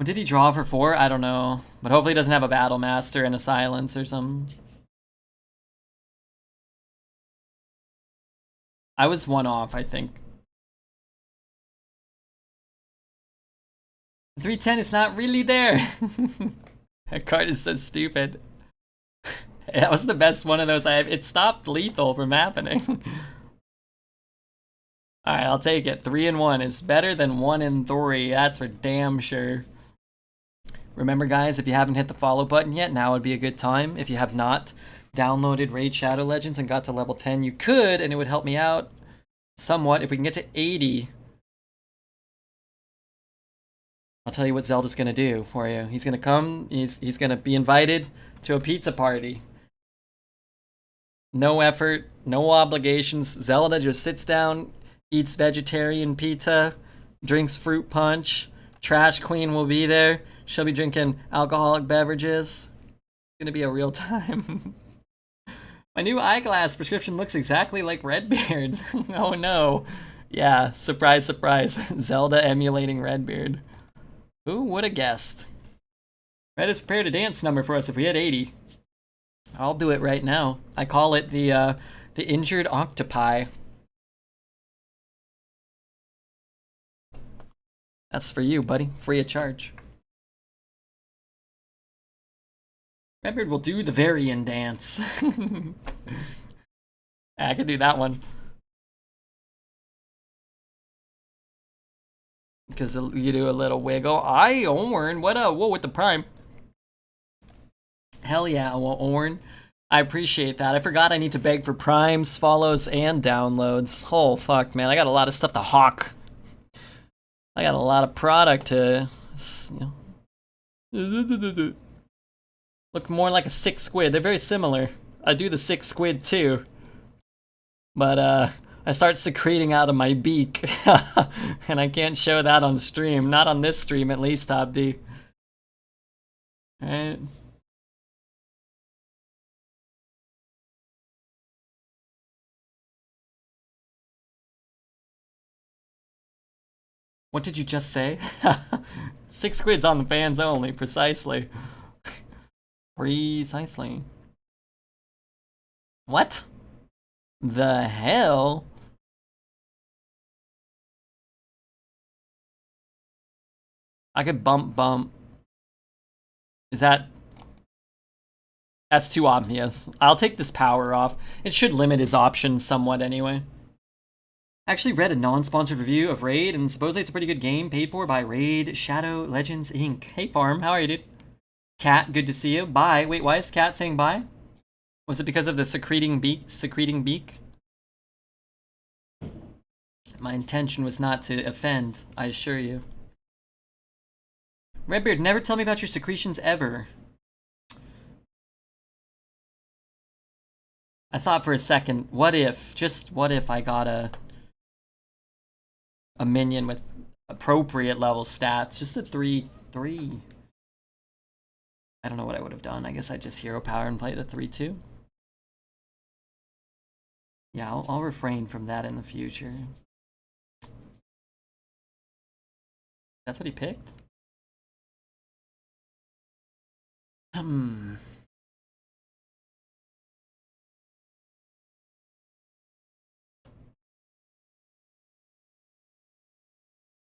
did he draw for 4? I don't know. But hopefully he doesn't have a Battle Master and a Silence or something. I was 1 off, I think. 310 is not really there. That card is so stupid. That was the best one of those I have. It stopped lethal from happening. Alright, I'll take it. 3 and 1 is better than 1 and 3. That's for damn sure. Remember, guys, if you haven't hit the follow button yet, now would be a good time. If you have not downloaded Raid Shadow Legends and got to level 10, you could, and it would help me out somewhat. If we can get to 80, I'll tell you what Zelda's gonna do for you. He's gonna come, he's gonna be invited to a pizza party. No effort, no obligations. Zelda just sits down, eats vegetarian pizza, drinks fruit punch. Trash Queen will be there. She'll be drinking alcoholic beverages. It's gonna be a real time. My new eyeglass prescription looks exactly like Redbeard's. Oh no. Yeah, surprise, surprise. Zelda emulating Redbeard. Who would have guessed? Red has prepared a dance number for us if we hit 80. I'll do it right now. I call it the injured octopi. That's for you, buddy. Free of charge. Redbeard will do the Varian dance. I could do that one. Because you do a little wiggle. Aye, Orn. What with the prime? Hell yeah, Orn. I appreciate that. I forgot I need to beg for primes, follows, and downloads. Oh, fuck, man. I got a lot of stuff to hawk. I got a lot of product to... Look more like a 6 squid. They're very similar. I do the 6 squid too. But, I start secreting out of my beak. And I can't show that on stream. Not on this stream, at least, Top D. Alright. What did you just say? 6 squids on the fans only, precisely. Precisely. What? The hell? I could bump. Is that... That's too obvious. I'll take this power off. It should limit his options somewhat anyway. I actually read a non-sponsored review of Raid, and supposedly it's a pretty good game, paid for by Raid Shadow Legends Inc. Hey Farm, how are you, dude? Cat, good to see you. Bye. Wait, why is Cat saying bye? Was it because of the secreting beak? My intention was not to offend, I assure you. Redbeard, never tell me about your secretions ever. I thought for a second, what if, just what if I got a minion with appropriate level stats, just a 3/3. I don't know what I would have done. I guess I'd just hero power and play the 3/2. Yeah, I'll refrain from that in the future. That's what he picked?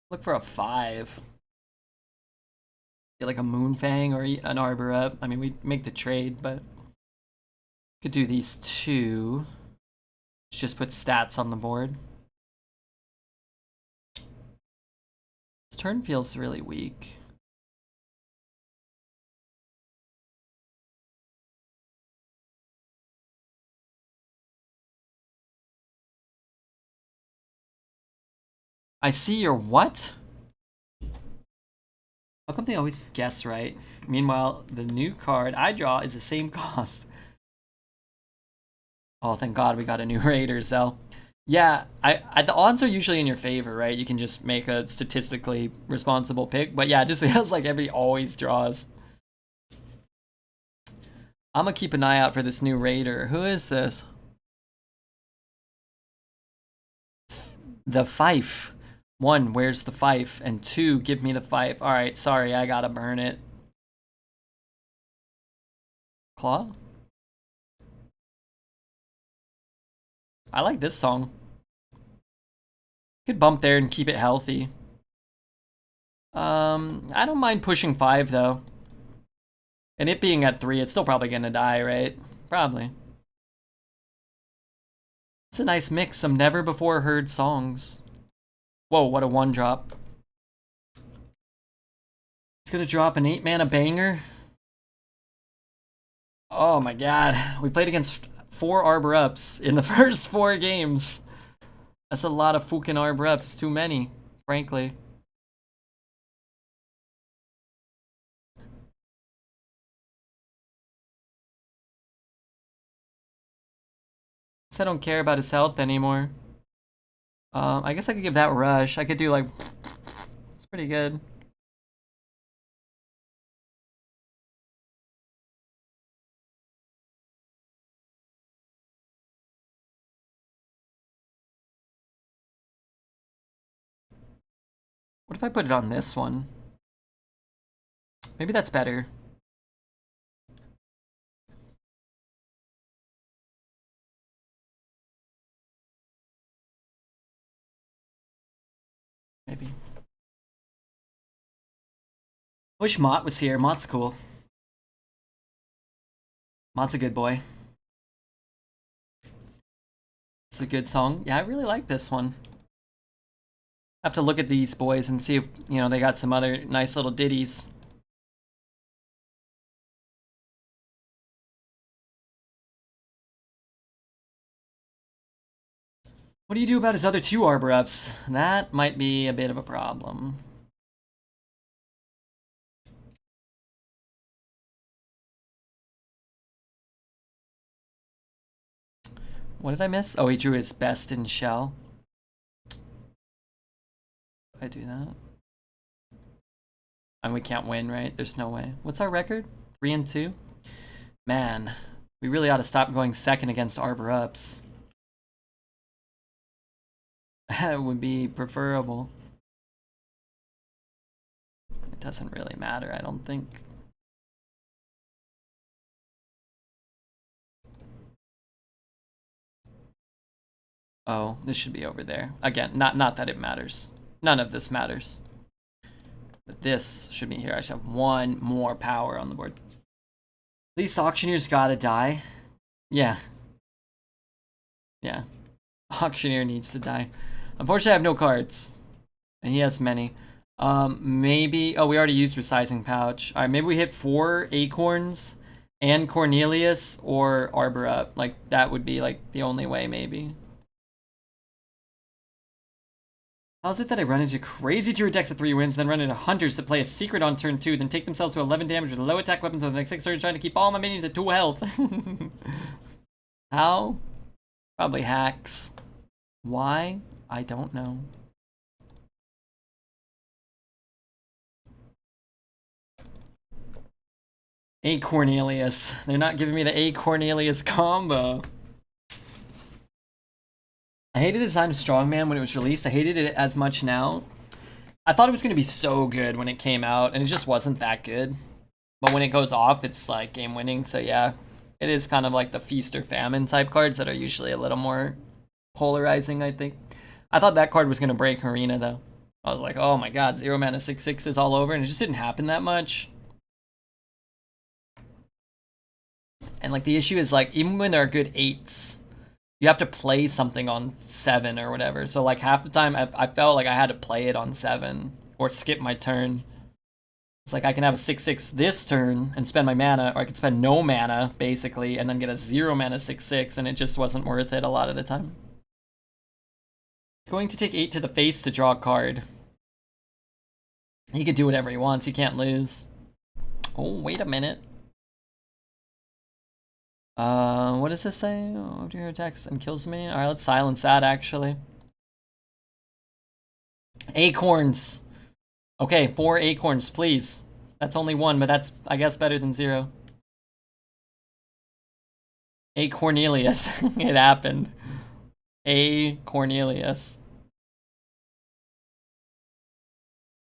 Look for a 5. Get like a Moonfang or an Arbor up. I mean, we make the trade, but could do these two. Just put stats on the board. This turn feels really weak. I see your what? How come they always guess right? Meanwhile, the new card I draw is the same cost. Oh, thank God we got a new Raider, so. Yeah, the odds are usually in your favor, right? You can just make a statistically responsible pick. But yeah, it just feels like everybody always draws. I'm gonna keep an eye out for this new Raider. Who is this? The Fife. 1, where's the Fife? And 2, give me the Fife. Alright, sorry, I gotta burn it. Claw? I like this song. Could bump there and keep it healthy. I don't mind pushing 5 though. And it being at 3, it's still probably gonna die, right? Probably. It's a nice mix, some never before heard songs. Whoa, what a 1-drop. It's gonna drop an 8-mana banger. Oh my God, we played against 4 Arbor Ups in the first 4 games. That's a lot of fucking Arbor Ups, it's too many, frankly. I don't care about his health anymore. I guess I could give that rush. I could do like... It's pretty good. What if I put it on this one? Maybe that's better. Maybe. Wish Mott was here. Mott's cool. Mott's a good boy. It's a good song. Yeah, I really like this one. I have to look at these boys and see if, you know, they got some other nice little ditties. What do you do about his other 2 Arbor ups? That might be a bit of a problem. What did I miss? Oh, he drew his best in shell. I do that. And we can't win, right? There's no way. What's our record? 3-2? Man, we really ought to stop going second against Arbor ups. That would be preferable. It doesn't really matter, I don't think. Oh, this should be over there. Again, not that it matters. None of this matters. But this should be here. I should have 1 more power on the board. At least Auctioneer's gotta die. Yeah. Yeah. Auctioneer needs to die. Unfortunately, I have no cards. And he has many. Maybe... Oh, we already used Resizing Pouch. Alright, maybe we hit 4 Acorns and Cornelius or Arbor Up. Like, that would be, like, the only way, maybe. How's it that I run into crazy Druid decks at 3 wins, then run into Hunters that play a Secret on turn 2, then take themselves to 11 damage with low attack weapons on the next 6 turns, trying to keep all my minions at 2 health? How? Probably hacks. Why? I don't know. A Cornelius. They're not giving me the A Cornelius combo. I hated the design of Strongman when it was released. I hated it as much now. I thought it was going to be so good when it came out, and it just wasn't that good. But when it goes off, it's like game winning. So yeah, it is kind of like the feast or famine type cards that are usually a little more polarizing, I think. I thought that card was going to break Arena, though. I was like, oh my god, 0 mana 6/6 is all over, and it just didn't happen that much. And like the issue is like, even when there are good 8s, you have to play something on 7 or whatever. So like half the time I felt like I had to play it on 7 or skip my turn. It's like I can have a 6/6 this turn and spend my mana, or I could spend no mana basically and then get a 0 mana 6/6, and it just wasn't worth it a lot of the time. It's going to take 8 to the face to draw a card. He could do whatever he wants, he can't lose. Oh, wait a minute. What does this say? Oh, after your attacks and kills me. Alright, let's silence that actually. Acorns. Okay, 4 acorns, please. That's only 1, but that's, I guess, better than 0. A Cornelius. It happened. A Cornelius.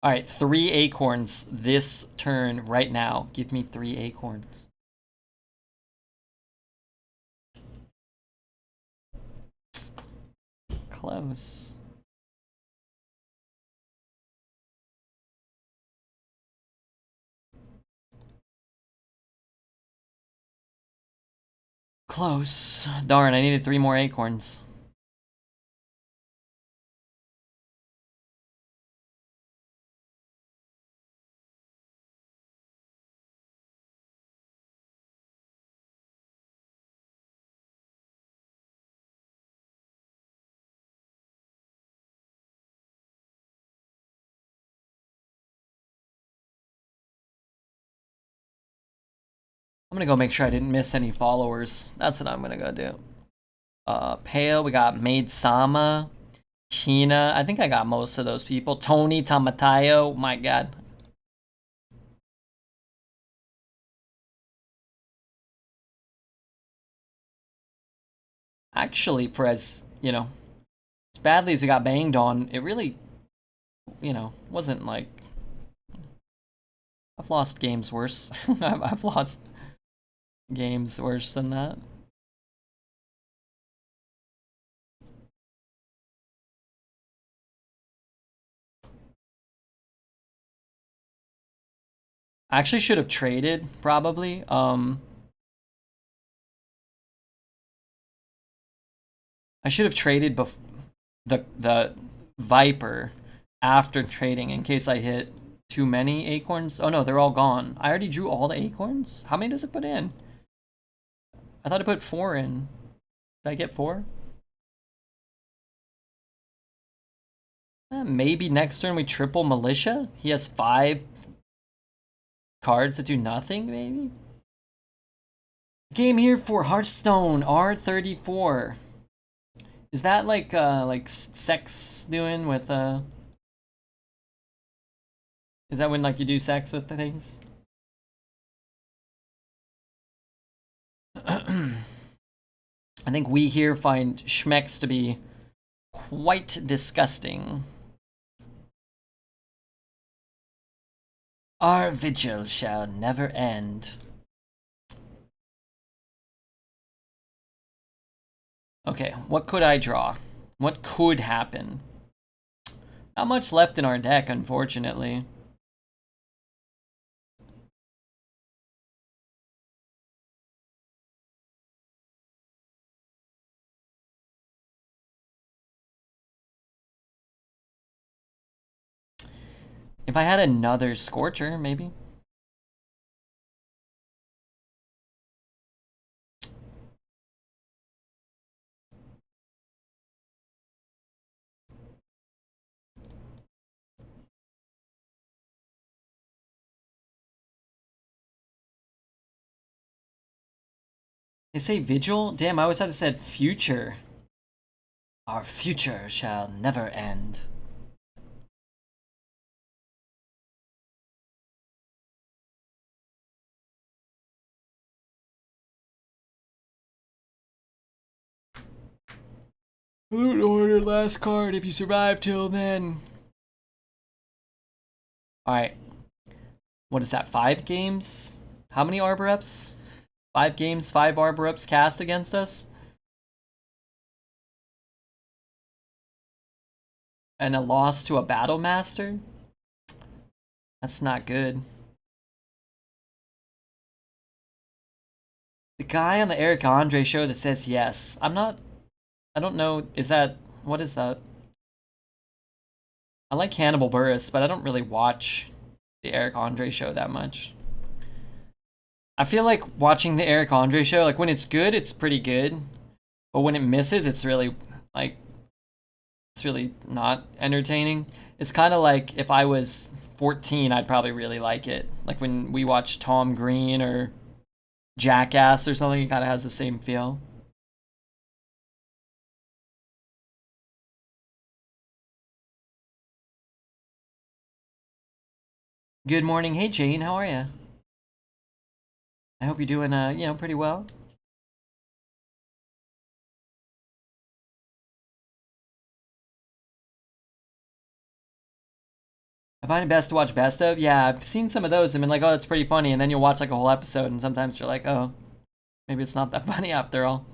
Alright, 3 acorns this turn right now. Give me 3 acorns. Close. Close. Darn, I needed 3 more acorns. I'm gonna go make sure I didn't miss any followers. That's what I'm gonna go do. Pale, we got Maid Sama, Kina. I think I got most of those people. Tony Tamatayo, my god. Actually, for as, you know, as badly as we got banged on, it really, you know, wasn't like... I've lost games worse. I've lost games worse than that. I actually should have traded, probably. I should have traded the Viper after trading in case I hit too many acorns. Oh no, they're all gone. I already drew all the acorns? How many does it put in? I thought it put 4 in. Did I get 4? Maybe next turn we triple Militia? He has 5 cards that do nothing, maybe? Game here for Hearthstone R34. Is that like sex doing with is that when like you do sex with the things? I think we here find Schmecks to be quite disgusting. Our vigil shall never end. Okay, what could I draw? What could happen? Not much left in our deck, unfortunately. If I had another Scorcher, maybe. They say Vigil? Damn, I always had to say Future. Our future shall never end. Loot order, last card if you survive till then. Alright. What is that, 5 games? How many Arbor Reps? 5 games, 5 Arbor Reps cast against us? And a loss to a Battle Master? That's not good. The guy on the Eric Andre show that says yes. I don't know, what is that? I like Hannibal Buress, but I don't really watch the Eric Andre show that much. I feel like watching the Eric Andre show, like when it's good, it's pretty good. But when it misses, it's really not entertaining. It's kind of like if I was 14, I'd probably really like it. Like when we watch Tom Green or Jackass or something, it kind of has the same feel. Good morning. Hey, Jane. How are you? I hope you're doing, pretty well. I find it best to watch best of. Yeah, I've seen some of those. I've been like, oh, that's pretty funny. And then you'll watch like a whole episode, and sometimes you're like, oh, maybe it's not that funny after all.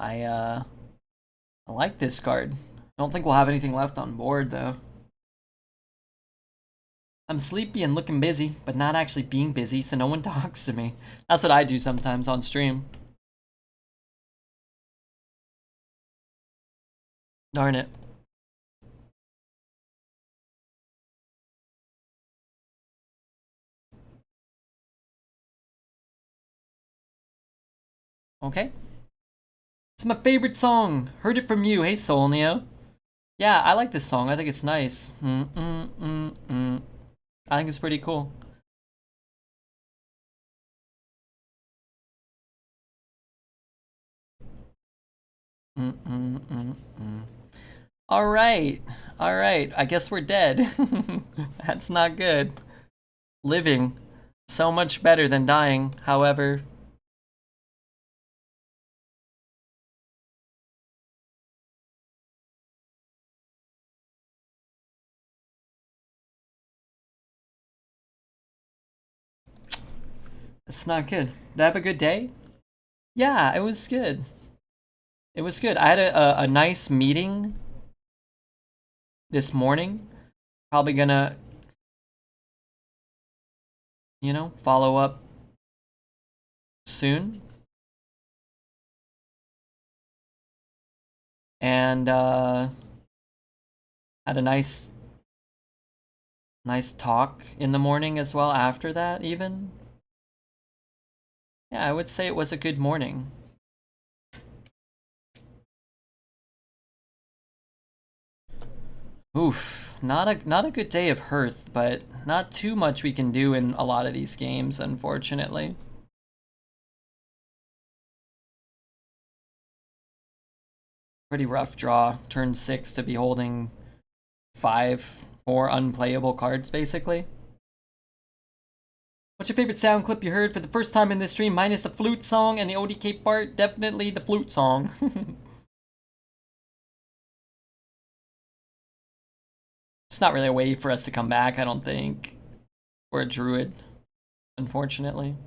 I like this card. I don't think we'll have anything left on board though. I'm sleepy and looking busy, but not actually being busy, so no one talks to me. That's what I do sometimes on stream. Darn it. Okay. It's my favorite song. Heard it from you. Hey, Solneo. Yeah, I like this song. I think it's nice. I think it's pretty cool. All right. All right. I guess we're dead. That's not good. Living. So much better than dying, however. It's not good. Did I have a good day? Yeah, it was good. It was good. I had a nice meeting this morning. Probably gonna, follow up soon. And Had a nice talk in the morning as well after that even. Yeah, I would say it was a good morning. Oof, not a good day of Hearth, but not too much we can do in a lot of these games, unfortunately. Pretty rough draw. Turn 6 to be holding 4 unplayable cards, basically. What's your favorite sound clip you heard for the first time in this stream, minus the flute song and the ODK part? Definitely the flute song. It's not really a way for us to come back, I don't think. Or a druid, unfortunately.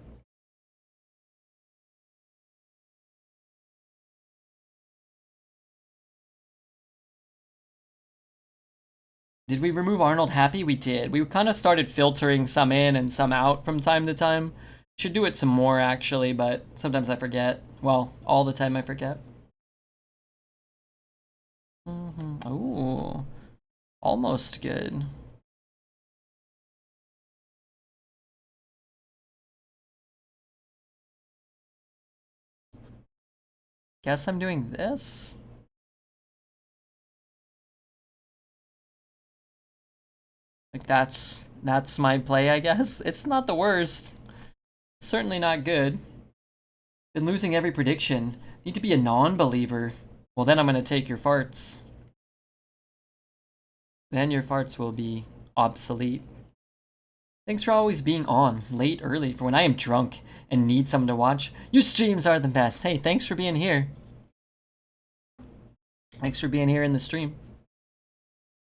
Did we remove Arnold Happy? We did. We kind of started filtering some in and some out from time to time. Should do it some more, actually, but sometimes I forget. Well, all the time I forget. Ooh, almost good. Guess I'm doing this? Like that's my play, I guess. It's not the worst. It's certainly not good. Been losing every prediction. Need to be a non-believer. Well, then I'm gonna take your farts. Then your farts will be obsolete. Thanks for always being on, late, early, for when I am drunk and need someone to watch. Your streams are the best. Hey, thanks for being here. Thanks for being here in the stream.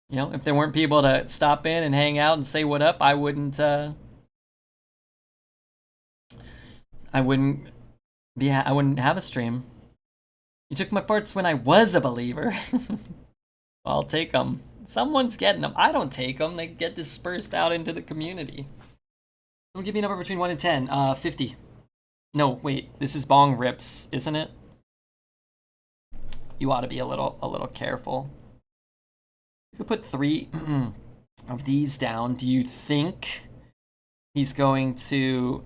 You know, if there weren't people to stop in and hang out and say what up, I wouldn't have a stream. You took my farts when I was a believer. Well, I'll take them. Someone's getting them. I don't take them. They get dispersed out into the community. I'll give you a number between 1 and 10. 50. No, wait. This is bong rips, isn't it? You ought to be a little careful. You could put 3 of these down. Do you think he's going to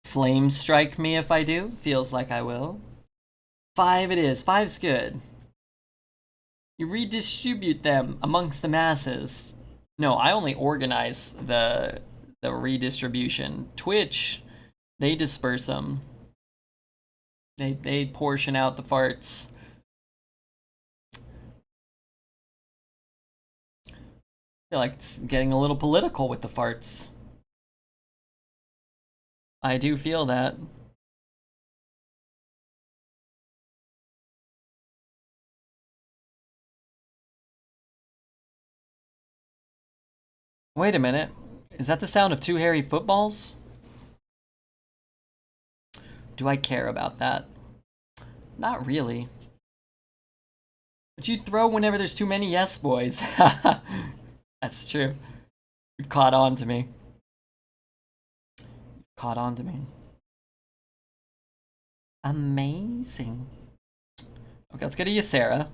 flame strike me if I do? Feels like I will. 5 it is. 5's good. You redistribute them amongst the masses. No, I only organize the redistribution. Twitch, they disperse them. They portion out the farts. I feel like it's getting a little political with the farts. I do feel that. Wait a minute. Is that the sound of 2 hairy footballs? Do I care about that? Not really. But you throw whenever there's too many yes boys. That's true. You've caught on to me. Caught on to me. Amazing. Okay, let's get a Ysera.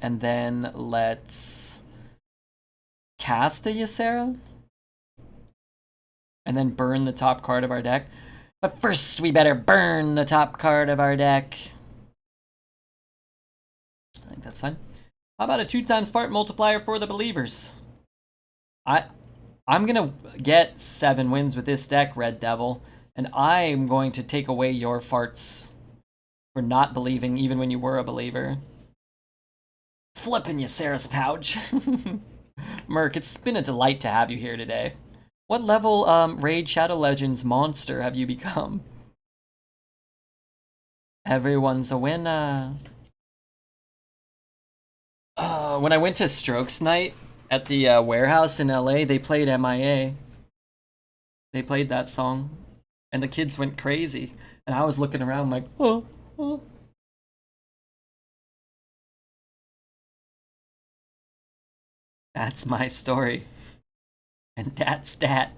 And then let's cast a Ysera. And then burn the top card of our deck. But first, we better burn the top card of our deck. I think that's fine. How about a 2x fart multiplier for the believers? I'm gonna get 7 wins with this deck, Red Devil, and I'm going to take away your farts for not believing even when you were a believer. Flippin' Ysera's pouch. Merc, it's been a delight to have you here today. What level Raid Shadow Legends monster have you become? Everyone's a winner. When I went to Strokes Night at the warehouse in LA, they played MIA. They played that song, and the kids went crazy. And I was looking around like, oh, oh. That's my story. And that's that.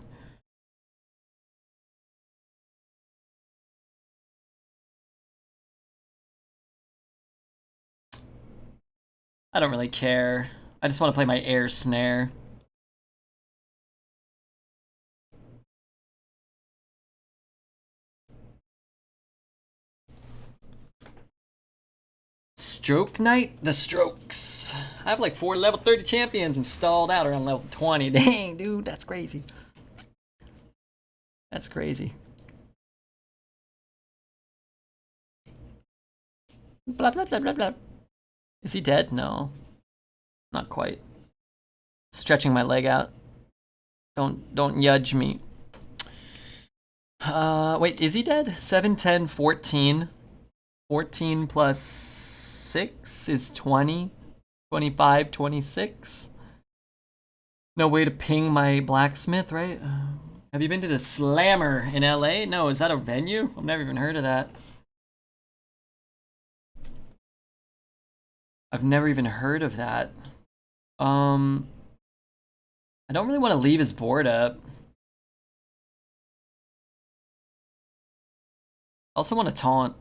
I don't really care. I just want to play my air snare. Stroke Knight, the Strokes. I have like 4 level 30 champions installed out around level 20. Dang, dude, that's crazy. That's crazy. Blah, blah, blah, blah, blah. Is he dead? No. Not quite. Stretching my leg out. Don't judge me. Wait, is he dead? 7, 10, 14. 14 plus 6 is 20. 25, 26. No way to ping my blacksmith, right? Have you been to the Slammer in LA? No, is that a venue? I've never even heard of that. I've never even heard of that. I don't really want to leave his board up. I also want to taunt.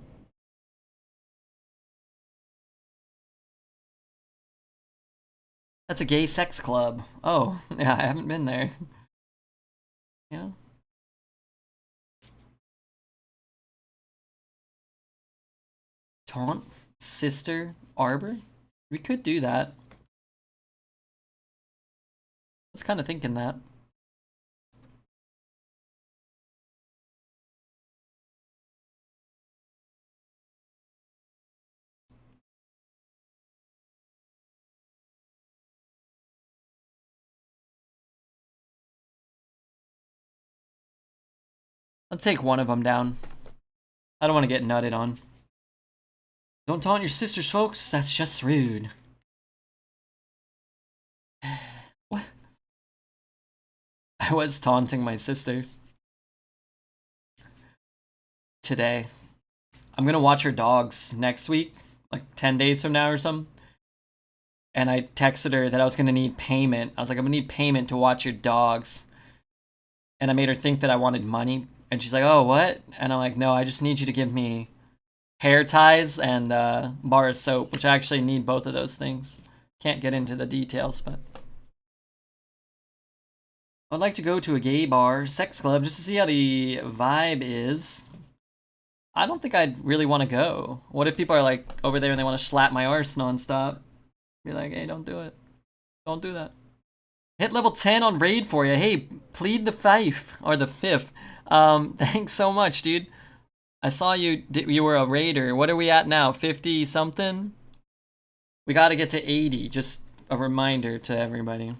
That's a gay sex club. Oh, yeah, I haven't been there. Yeah. Taunt Sister Arbor? We could do that. I was kind of thinking that. Let's take one of them down. I don't want to get nutted on. Don't taunt your sisters, folks. That's just rude. What? I was taunting my sister. Today. I'm gonna watch her dogs next week, like 10 days from now or something. And I texted her that I was gonna need payment. I was like, I'm gonna need payment to watch your dogs. And I made her think that I wanted money. And she's like, oh, what? And I'm like, no, I just need you to give me hair ties and bar of soap, which I actually need both of those things. Can't get into the details, but I'd like to go to a gay bar, sex club, just to see how the vibe is. I don't think I'd really want to go. What if people are like over there and they want to slap my arse nonstop? Be like, hey, don't do it. Don't do that. Hit level 10 on raid for you. Hey, plead the fife or the fifth. Thanks so much, dude. I saw you were a raider. What are we at now? 50 something? We got to get to 80. Just a reminder to everybody.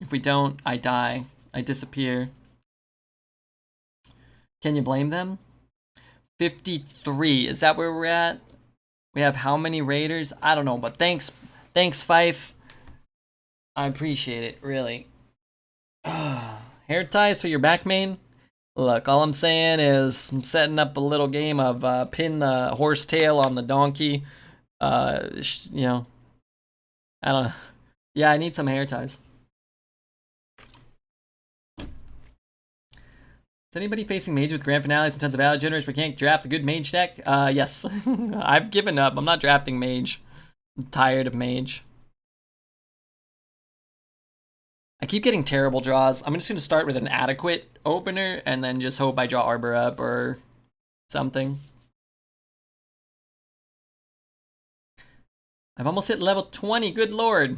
If we don't, I die. I disappear. Can you blame them? 53. Is that where we're at? We have how many raiders? I don't know, but thanks, Fife. I appreciate it, really. Hair ties for your back main? Look, all I'm saying is I'm setting up a little game of pin the horse tail on the donkey. You know, I don't know. Yeah, I need some hair ties. Is anybody facing mage with grand finales and tons of value generators but can't draft a good mage deck? Yes. I've given up. I'm not drafting mage. I'm tired of mage. I keep getting terrible draws. I'm just going to start with an adequate opener and then just hope I draw Arbor up or something. I've almost hit level 20. Good lord.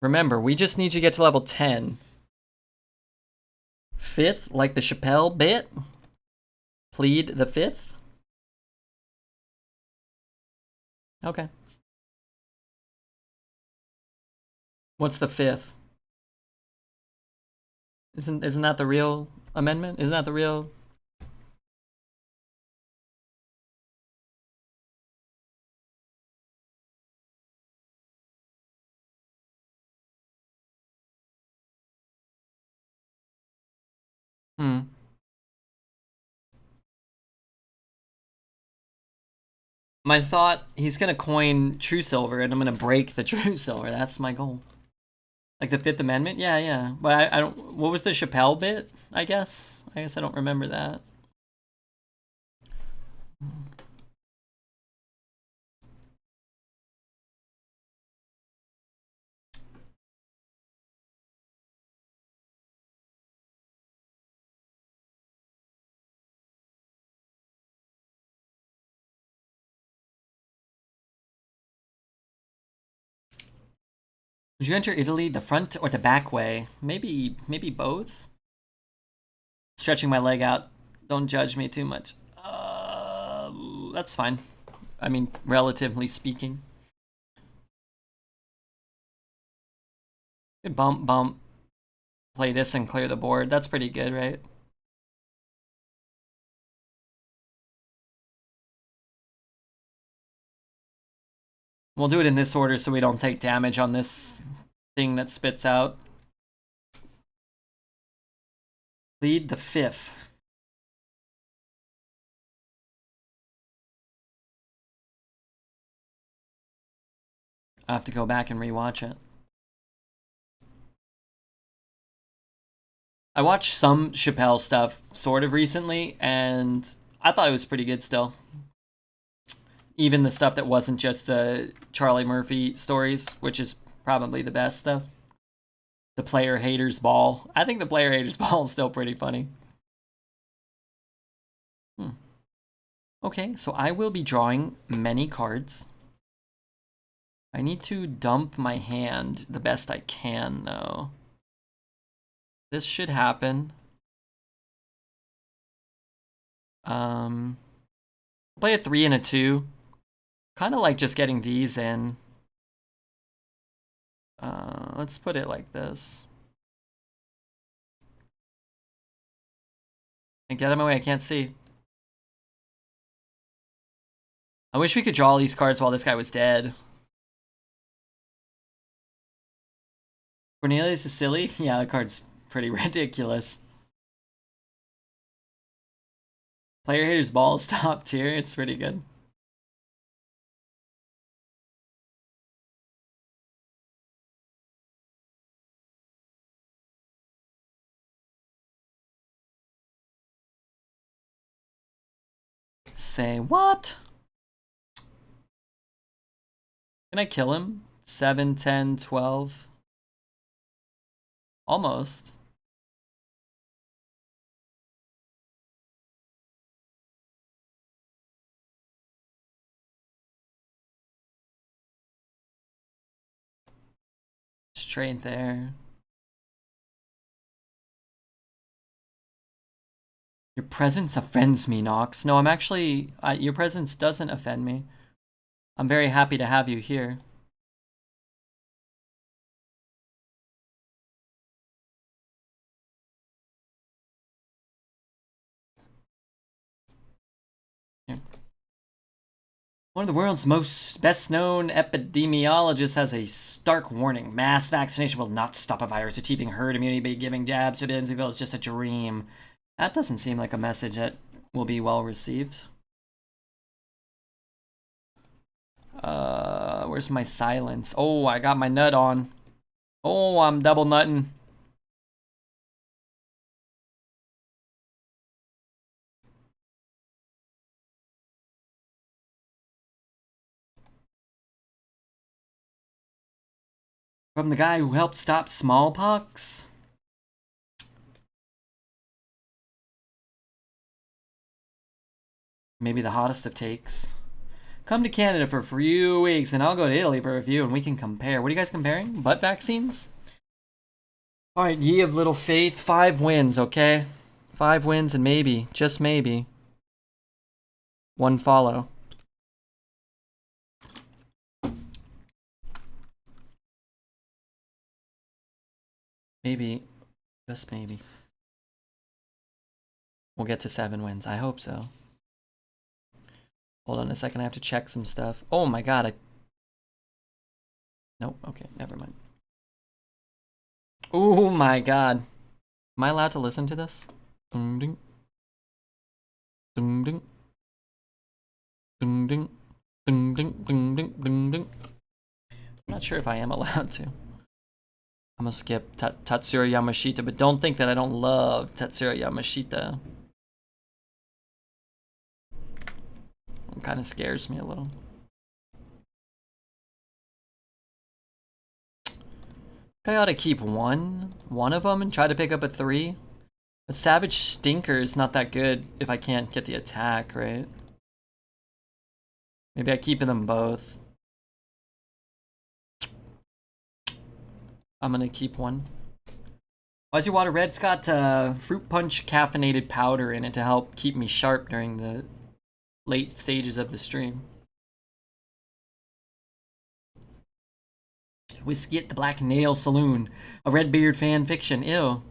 Remember, we just need to get to level 10. Fifth, like the Chappelle bit. Plead the fifth. Okay. What's the fifth? Isn't that the real amendment? Isn't that the real? My thought, he's gonna coin True Silver and I'm gonna break the True Silver. That's my goal. Like the Fifth Amendment? Yeah, yeah. But I don't, what was the Chappelle bit, I guess? I guess I don't remember that. Would you enter Italy the front or the back way? Maybe both? Stretching my leg out. Don't judge me too much. That's fine. I mean, relatively speaking. Bump, bump. Play this and clear the board. That's pretty good, right? We'll do it in this order so we don't take damage on this thing that spits out. Lead the 5th. I have to go back and rewatch it. I watched some Chappelle stuff sort of recently, and I thought it was pretty good still. Even the stuff that wasn't just the Charlie Murphy stories, which is probably the best stuff. The Player Haters Ball. I think the Player Haters Ball is still pretty funny. Okay, so I will be drawing many cards. I need to dump my hand the best I can, though. This should happen. Play a 3 and a 2. Kind of like just getting these in. Let's put it like this. And get him away, I can't see. I wish we could draw all these cards while this guy was dead. Cornelius is silly? Yeah, the card's pretty ridiculous. Player Haters Ball is top tier, it's pretty good. Say what? Can I kill him? 7, 10, 12. Almost. Straight there. Your presence offends me, Nox. No, I'm actually... your presence doesn't offend me. I'm very happy to have you here. One of the world's most best-known epidemiologists has a stark warning. Mass vaccination will not stop a virus. Achieving herd immunity by giving jabs to people is just a dream. That doesn't seem like a message that will be well received. Where's my silence? Oh, I got my nut on. Oh, I'm double nutting. From the guy who helped stop smallpox? Maybe the hottest of takes. Come to Canada for a few weeks, and I'll go to Italy for a few, and we can compare. What are you guys comparing? Butt vaccines? Alright, ye of little faith. 5 wins, okay? 5 wins and maybe, just maybe, 1 follow. Maybe, just maybe. We'll get to 7 wins. I hope so. Hold on a second, I have to check some stuff. Oh my god, Nope, okay, never mind. Oh my god. Am I allowed to listen to this? Ding ding. Ding ding. Ding ding. Ding ding ding ding ding ding. I'm not sure if I am allowed to. I'm gonna skip Tatsuro Yamashita, but don't think that I don't love Tatsuro Yamashita. It kind of scares me a little. I ought to keep one of them and try to pick up a 3. But Savage Stinker is not that good if I can't get the attack, right? Maybe I keep them both. I'm gonna keep one. Aussie Water Red's got fruit punch caffeinated powder in it to help keep me sharp during the late stages of the stream. Whiskey at the Black Nail Saloon, a Redbeard fan fiction. Ew.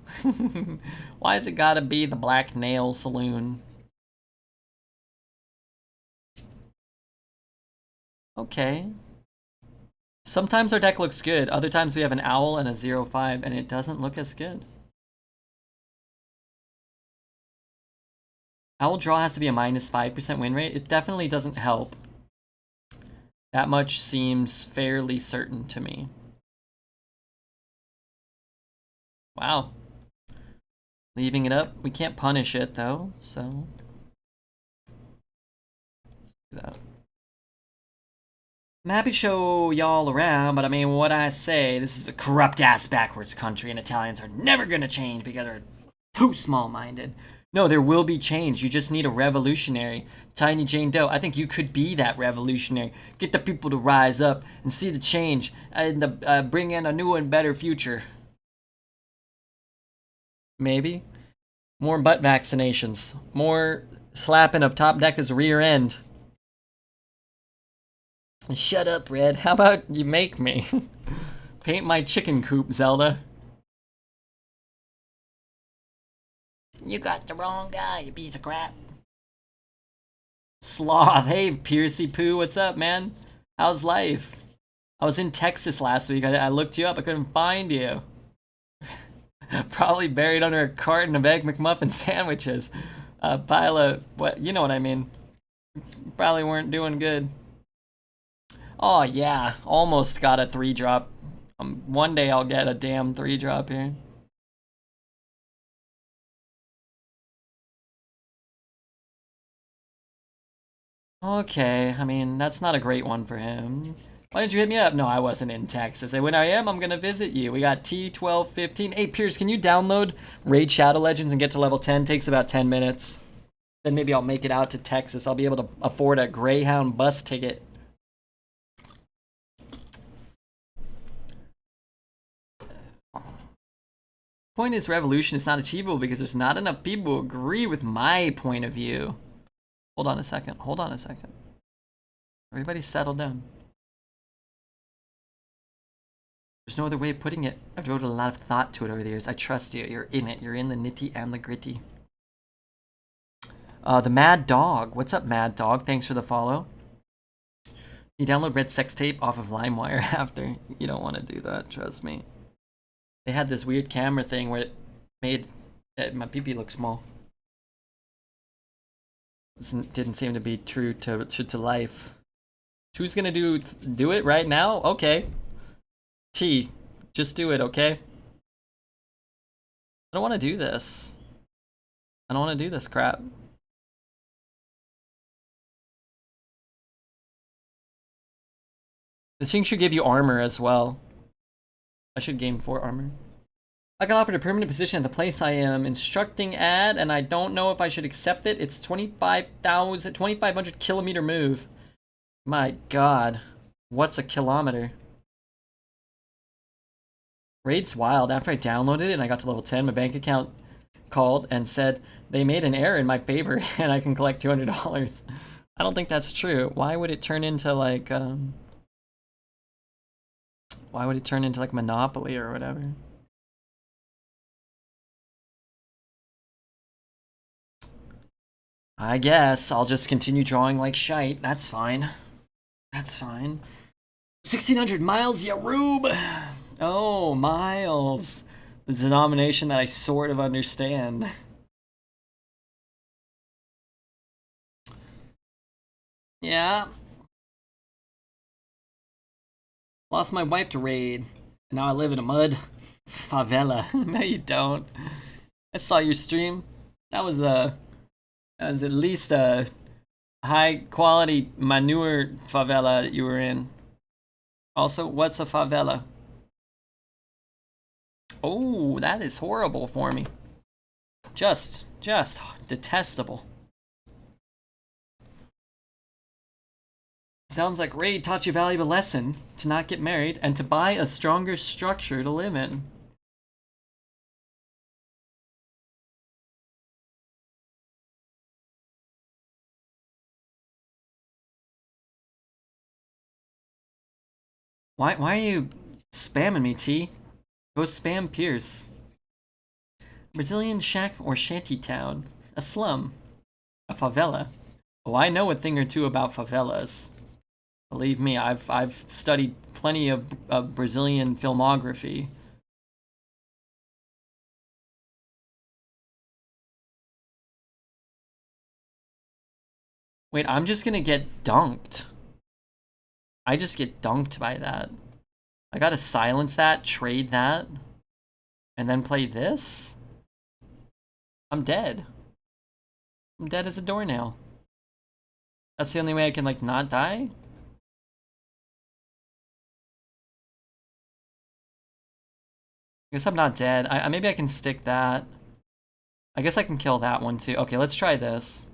Why has it gotta be the Black Nail Saloon? Okay. Sometimes our deck looks good, other times we have an owl and a 0-5 and it doesn't look as good. Owl draw has to be a minus 5% win rate. It definitely doesn't help. That much seems fairly certain to me. Wow. Leaving it up. We can't punish it though, so let's do that. I'm happy to show y'all around, but I mean, what I say, this is a corrupt-ass backwards country, and Italians are never gonna change because they're too small-minded. No, there will be change. You just need a revolutionary. Tiny Jane Doe, I think you could be that revolutionary. Get the people to rise up and see the change and bring in a new and better future. Maybe. More butt vaccinations. More slapping of top decker's rear end. Shut up, Red. How about you make me? Paint my chicken coop, Zelda. You got the wrong guy, you piece of crap. Sloth. Hey, Piercy Poo, what's up, man? How's life? I was in Texas last week. I looked you up. I couldn't find you. Probably buried under a carton of Egg McMuffin sandwiches. Pile of, what, you know what I mean. Probably weren't doing good. Oh yeah, almost got a 3-drop. One day I'll get a damn 3-drop here. Okay, I mean, that's not a great one for him. Why did you hit me up? No, I wasn't in Texas. And when I am, I'm gonna visit you. We got T1215. Hey, Pierce, can you download Raid Shadow Legends and get to level 10? Takes about 10 minutes. Then maybe I'll make it out to Texas. I'll be able to afford a Greyhound bus ticket. Point is, revolution is not achievable because there's not enough people who agree with my point of view. Hold on a second. Hold on a second. Everybody settle down. There's no other way of putting it. I've devoted a lot of thought to it over the years. I trust you. You're in it. You're in the nitty and the gritty. The Mad Dog. What's up, Mad Dog? Thanks for the follow. You download Red Sex Tape off of LimeWire after. You don't want to do that. Trust me. They had this weird camera thing where it made my pee-pee look small. Didn't seem to be true to life. Who's gonna do it right now? Okay. T, just do it, okay? I don't want to do this. I don't want to do this crap. This thing should give you armor as well. I should gain 4 armor. I got offered a permanent position at the place I am instructing at, and I don't know if I should accept it. It's 2,500 kilometer move. My God, what's a kilometer? Raid's wild. After I downloaded it and I got to level 10, my bank account called and said they made an error in my favor and I can collect $200. I don't think that's true. Why would it turn into like, why would it turn into like Monopoly or whatever? I guess I'll just continue drawing like shite. That's fine. That's fine. 1,600 miles, ya rube! Oh, miles. The denomination that I sort of understand. Yeah. Lost my wife to raid. And now I live in a mud favela. No, you don't. I saw your stream. That was at least a high quality manure favela that you were in. Also, what's a favela? Oh, that is horrible for me. Just detestable. Sounds like Raid taught you a valuable lesson to not get married and to buy a stronger structure to live in. Why are you spamming me, T? Go spam Pierce. Brazilian shack or shanty town. A slum. A favela. Oh, I know a thing or two about favelas. Believe me, I've studied plenty of Brazilian filmography. Wait, I'm just gonna get dunked. I just get dunked by that. I gotta silence that, trade that, and then play this? I'm dead. I'm dead as a doornail. That's the only way I can, like, not die? I guess I'm not dead. Maybe I can stick that. I guess I can kill that one too. Okay, let's try this.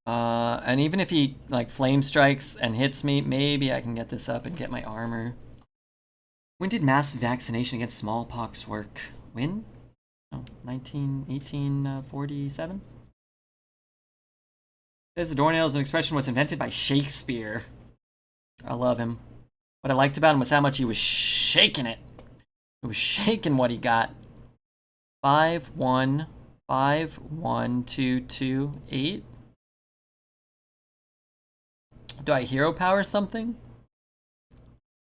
And even if he, like, flame strikes and hits me, maybe I can get this up and get my armor. When did mass vaccination against smallpox work? When? Oh, 1847? This doornail is an expression was invented by Shakespeare. I love him. What I liked about him was how much he was shaking it. He was shaking what he got. 5, 1, 5, 1, 2, 2, 8. Do I hero power something?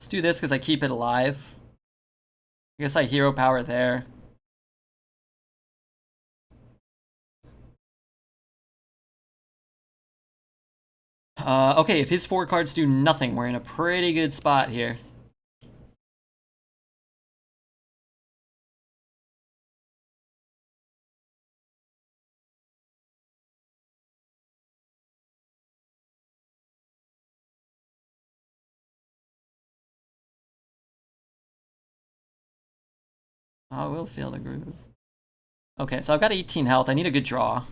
Let's do this because I keep it alive. I guess I hero power there. Okay, if his 4 cards do nothing, we're in a pretty good spot here. I will feel the groove. Okay, so I've got 18 health. I need a good draw.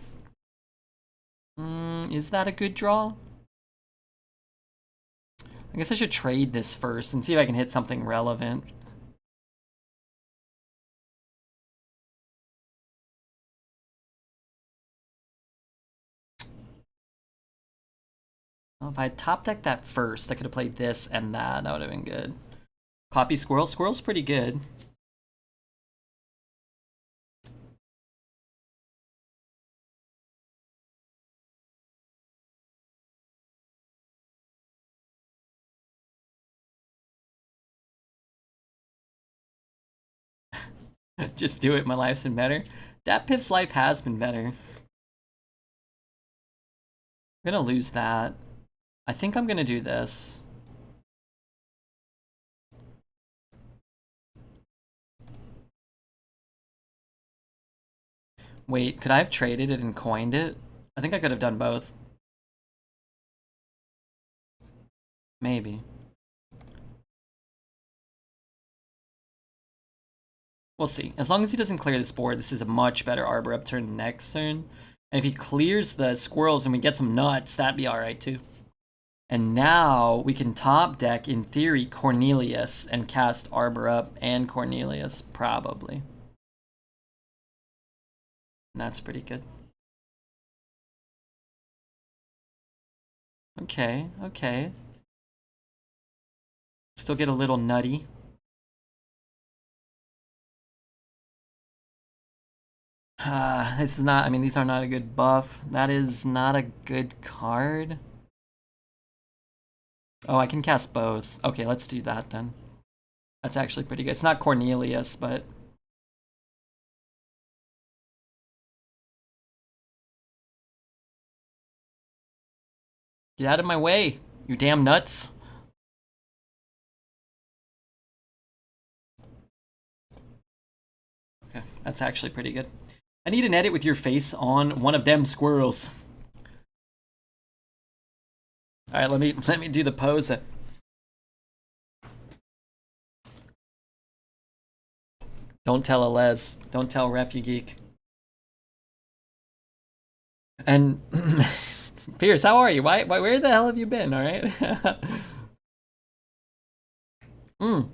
Is that a good draw? I guess I should trade this first and see if I can hit something relevant. Well, if I had top decked that first, I could have played this and that. That would have been good. Copy Squirrel. Squirrel's pretty good. Just do it, my life's been better. DatPiff's life has been better. I'm gonna lose that. I think I'm gonna do this. Wait, could I have traded it and coined it? I think I could have done both. Maybe. We'll see. As long as he doesn't clear this board, this is a much better Arbor upturn next turn. And if he clears the squirrels and we get some nuts, that'd be alright too. And now we can top deck, in theory, Cornelius and cast Arbor up and Cornelius, probably. And that's pretty good. Okay, okay. Still get a little nutty. This is not, I mean, these are not a good buff. That is not a good card. Oh, I can cast both. Okay, let's do that then. That's actually pretty good. It's not Cornelius, but... Get out of my way, you damn nuts. Okay, that's actually pretty good. I need an edit with your face on one of them squirrels. All right, let me do the pose. Don't tell Alez. Don't tell Refugeek. And Pierce, how are you? Why, where the hell have you been? All right. mm.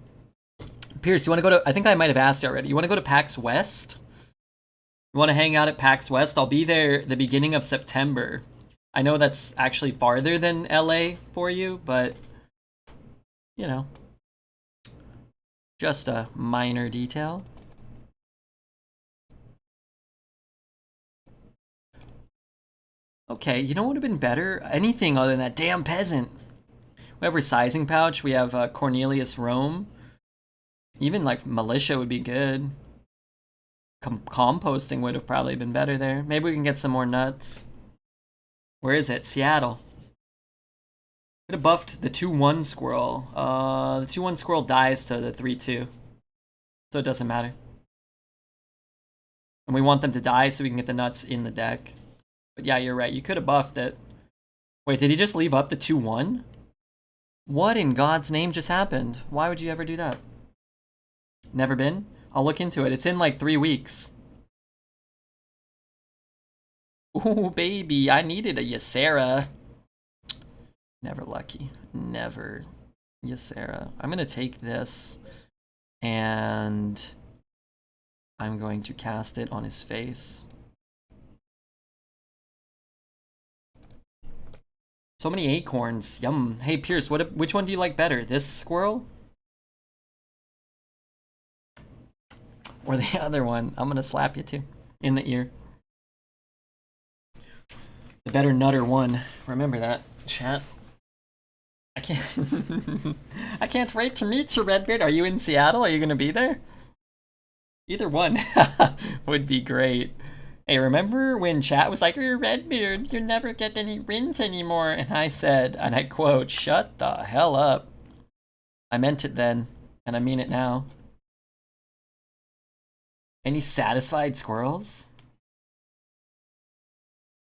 Pierce, you want to go to? I think I might have asked you already. You want to go to PAX West? You want to hang out at PAX West? I'll be there the beginning of September. I know that's actually farther than LA for you, but you know, just a minor detail. Okay, you know what would have been better? Anything other than that damn peasant. We have resizing pouch. We have Cornelius Rome. Even like militia would be good. Composting would have probably been better there. Maybe we can get some more nuts. Where is it? Seattle. Could have buffed the 2-1 squirrel. The 2-1 squirrel dies to the 3-2. So it doesn't matter. And we want them to die so we can get the nuts in the deck. But yeah, you're right. You could have buffed it. Wait, did he just leave up the 2-1? What in God's name just happened? Why would you ever do that? Never been? I'll look into it. It's in like 3 weeks. Ooh, baby, I needed a Ysera. Never lucky. Never Ysera. I'm gonna take this and I'm going to cast it on his face. So many acorns. Yum. Hey, Pierce, which one do you like better? This squirrel? Or the other one? I'm gonna slap you too. In the ear. The better nutter one. Remember that, chat. I can't I can't wait to meet you, Redbeard. Are you in Seattle? Are you gonna be there? Either one would be great. Hey, remember when chat was like, "You're Redbeard, you never get any wins anymore," and I said, and I quote, "Shut the hell up." I meant it then, and I mean it now. Any satisfied squirrels?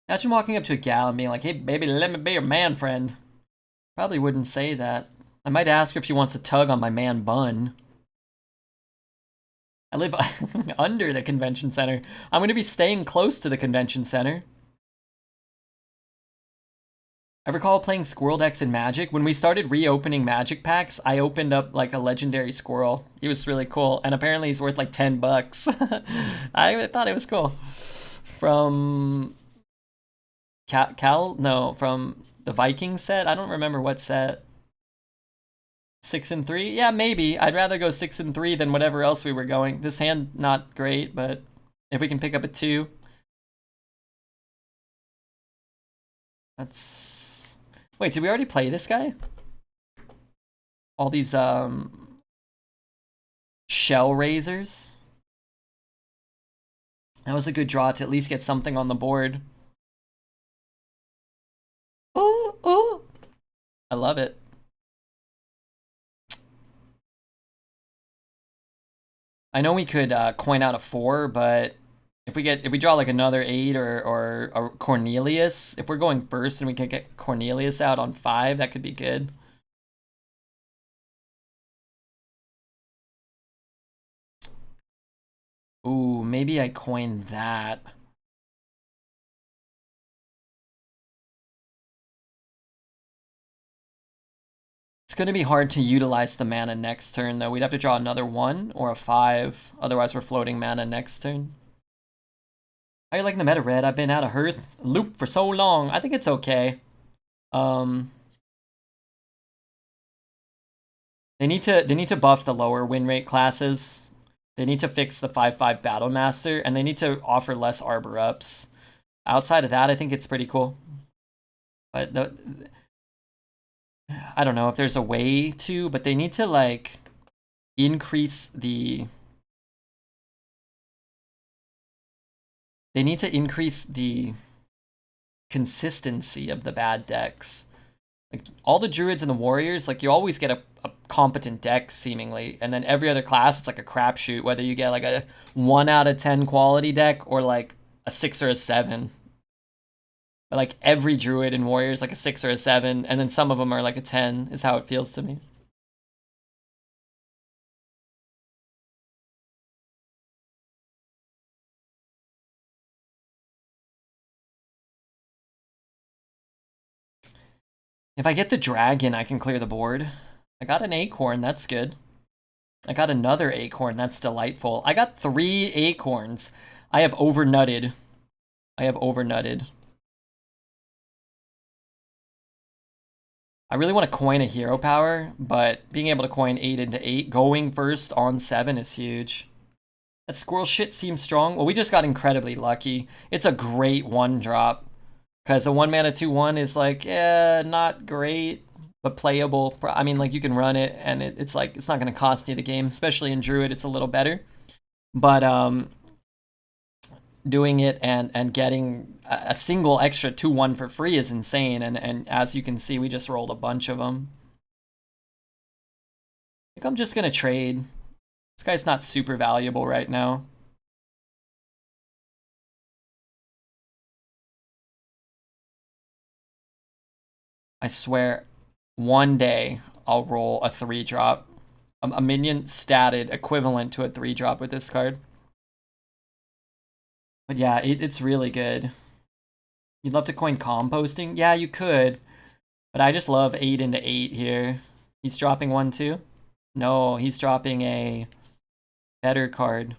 Imagine walking up to a gal and being like, "Hey, baby, let me be your man friend." Probably wouldn't say that. I might ask her if she wants to tug on my man bun. I live under the convention center. I'm going to be staying close to the convention center. I recall playing squirrel decks in Magic. When we started reopening Magic packs, I opened up like a legendary squirrel. He was really cool, and apparently he's worth like 10 bucks. I thought it was cool. From from the Viking set. I don't remember what set. 6 and 3? Yeah, maybe. I'd rather go 6 and 3 than whatever else we were going. This hand, not great, but if we can pick up a 2. That's... Wait, did we already play this guy? All these, shell raisers? That was a good draw to at least get something on the board. Ooh, ooh! I love it. I know we could coin out a 4, but if we draw like another 8 or a Cornelius, if we're going first and we can get Cornelius out on 5, that could be good. Ooh, maybe I coin that. It's going to be hard to utilize the mana next turn, though. We'd have to draw another 1 or a 5. Otherwise, we're floating mana next turn. How you liking the meta, Red? I've been out of Hearth loop for so long. I think it's okay. They need to buff the lower win rate classes. They need to fix the 5/5 Battle Master, and they need to offer less Arbor ups. Outside of that, I think it's pretty cool. But I don't know if there's a way to, but they need to like increase the... They need to increase the consistency of the bad decks. Like all the druids and the warriors, like you always get a competent deck seemingly, and then every other class it's like a crapshoot whether you get like a 1 out of 10 quality deck or like a 6 or a 7. But like every druid and warrior is like a 6 or a 7, and then some of them are like a 10 is how it feels to me. If I get the dragon, I can clear the board. I got an acorn, that's good. I got another acorn, that's delightful. I got 3 acorns. I have overnutted. I really want to coin a hero power, but being able to coin 8 into 8, going first on 7 is huge. That squirrel shit seems strong. Well, we just got incredibly lucky. It's a great 1-drop. Because a 1 mana 2/1 is like, yeah, not great, but playable. I mean, like, you can run it, and it's like, it's not going to cost you the game. Especially in Druid, it's a little better. But doing it and getting a single extra 2/1 for free is insane. And as you can see, we just rolled a bunch of them. I think I'm just going to trade. This guy's not super valuable right now. I swear, one day I'll roll a 3-drop. A minion statted equivalent to a 3-drop with this card. But yeah, it's really good. You'd love to coin composting? Yeah, you could. But I just love 8 into 8 here. He's dropping 1 too? No, he's dropping a better card.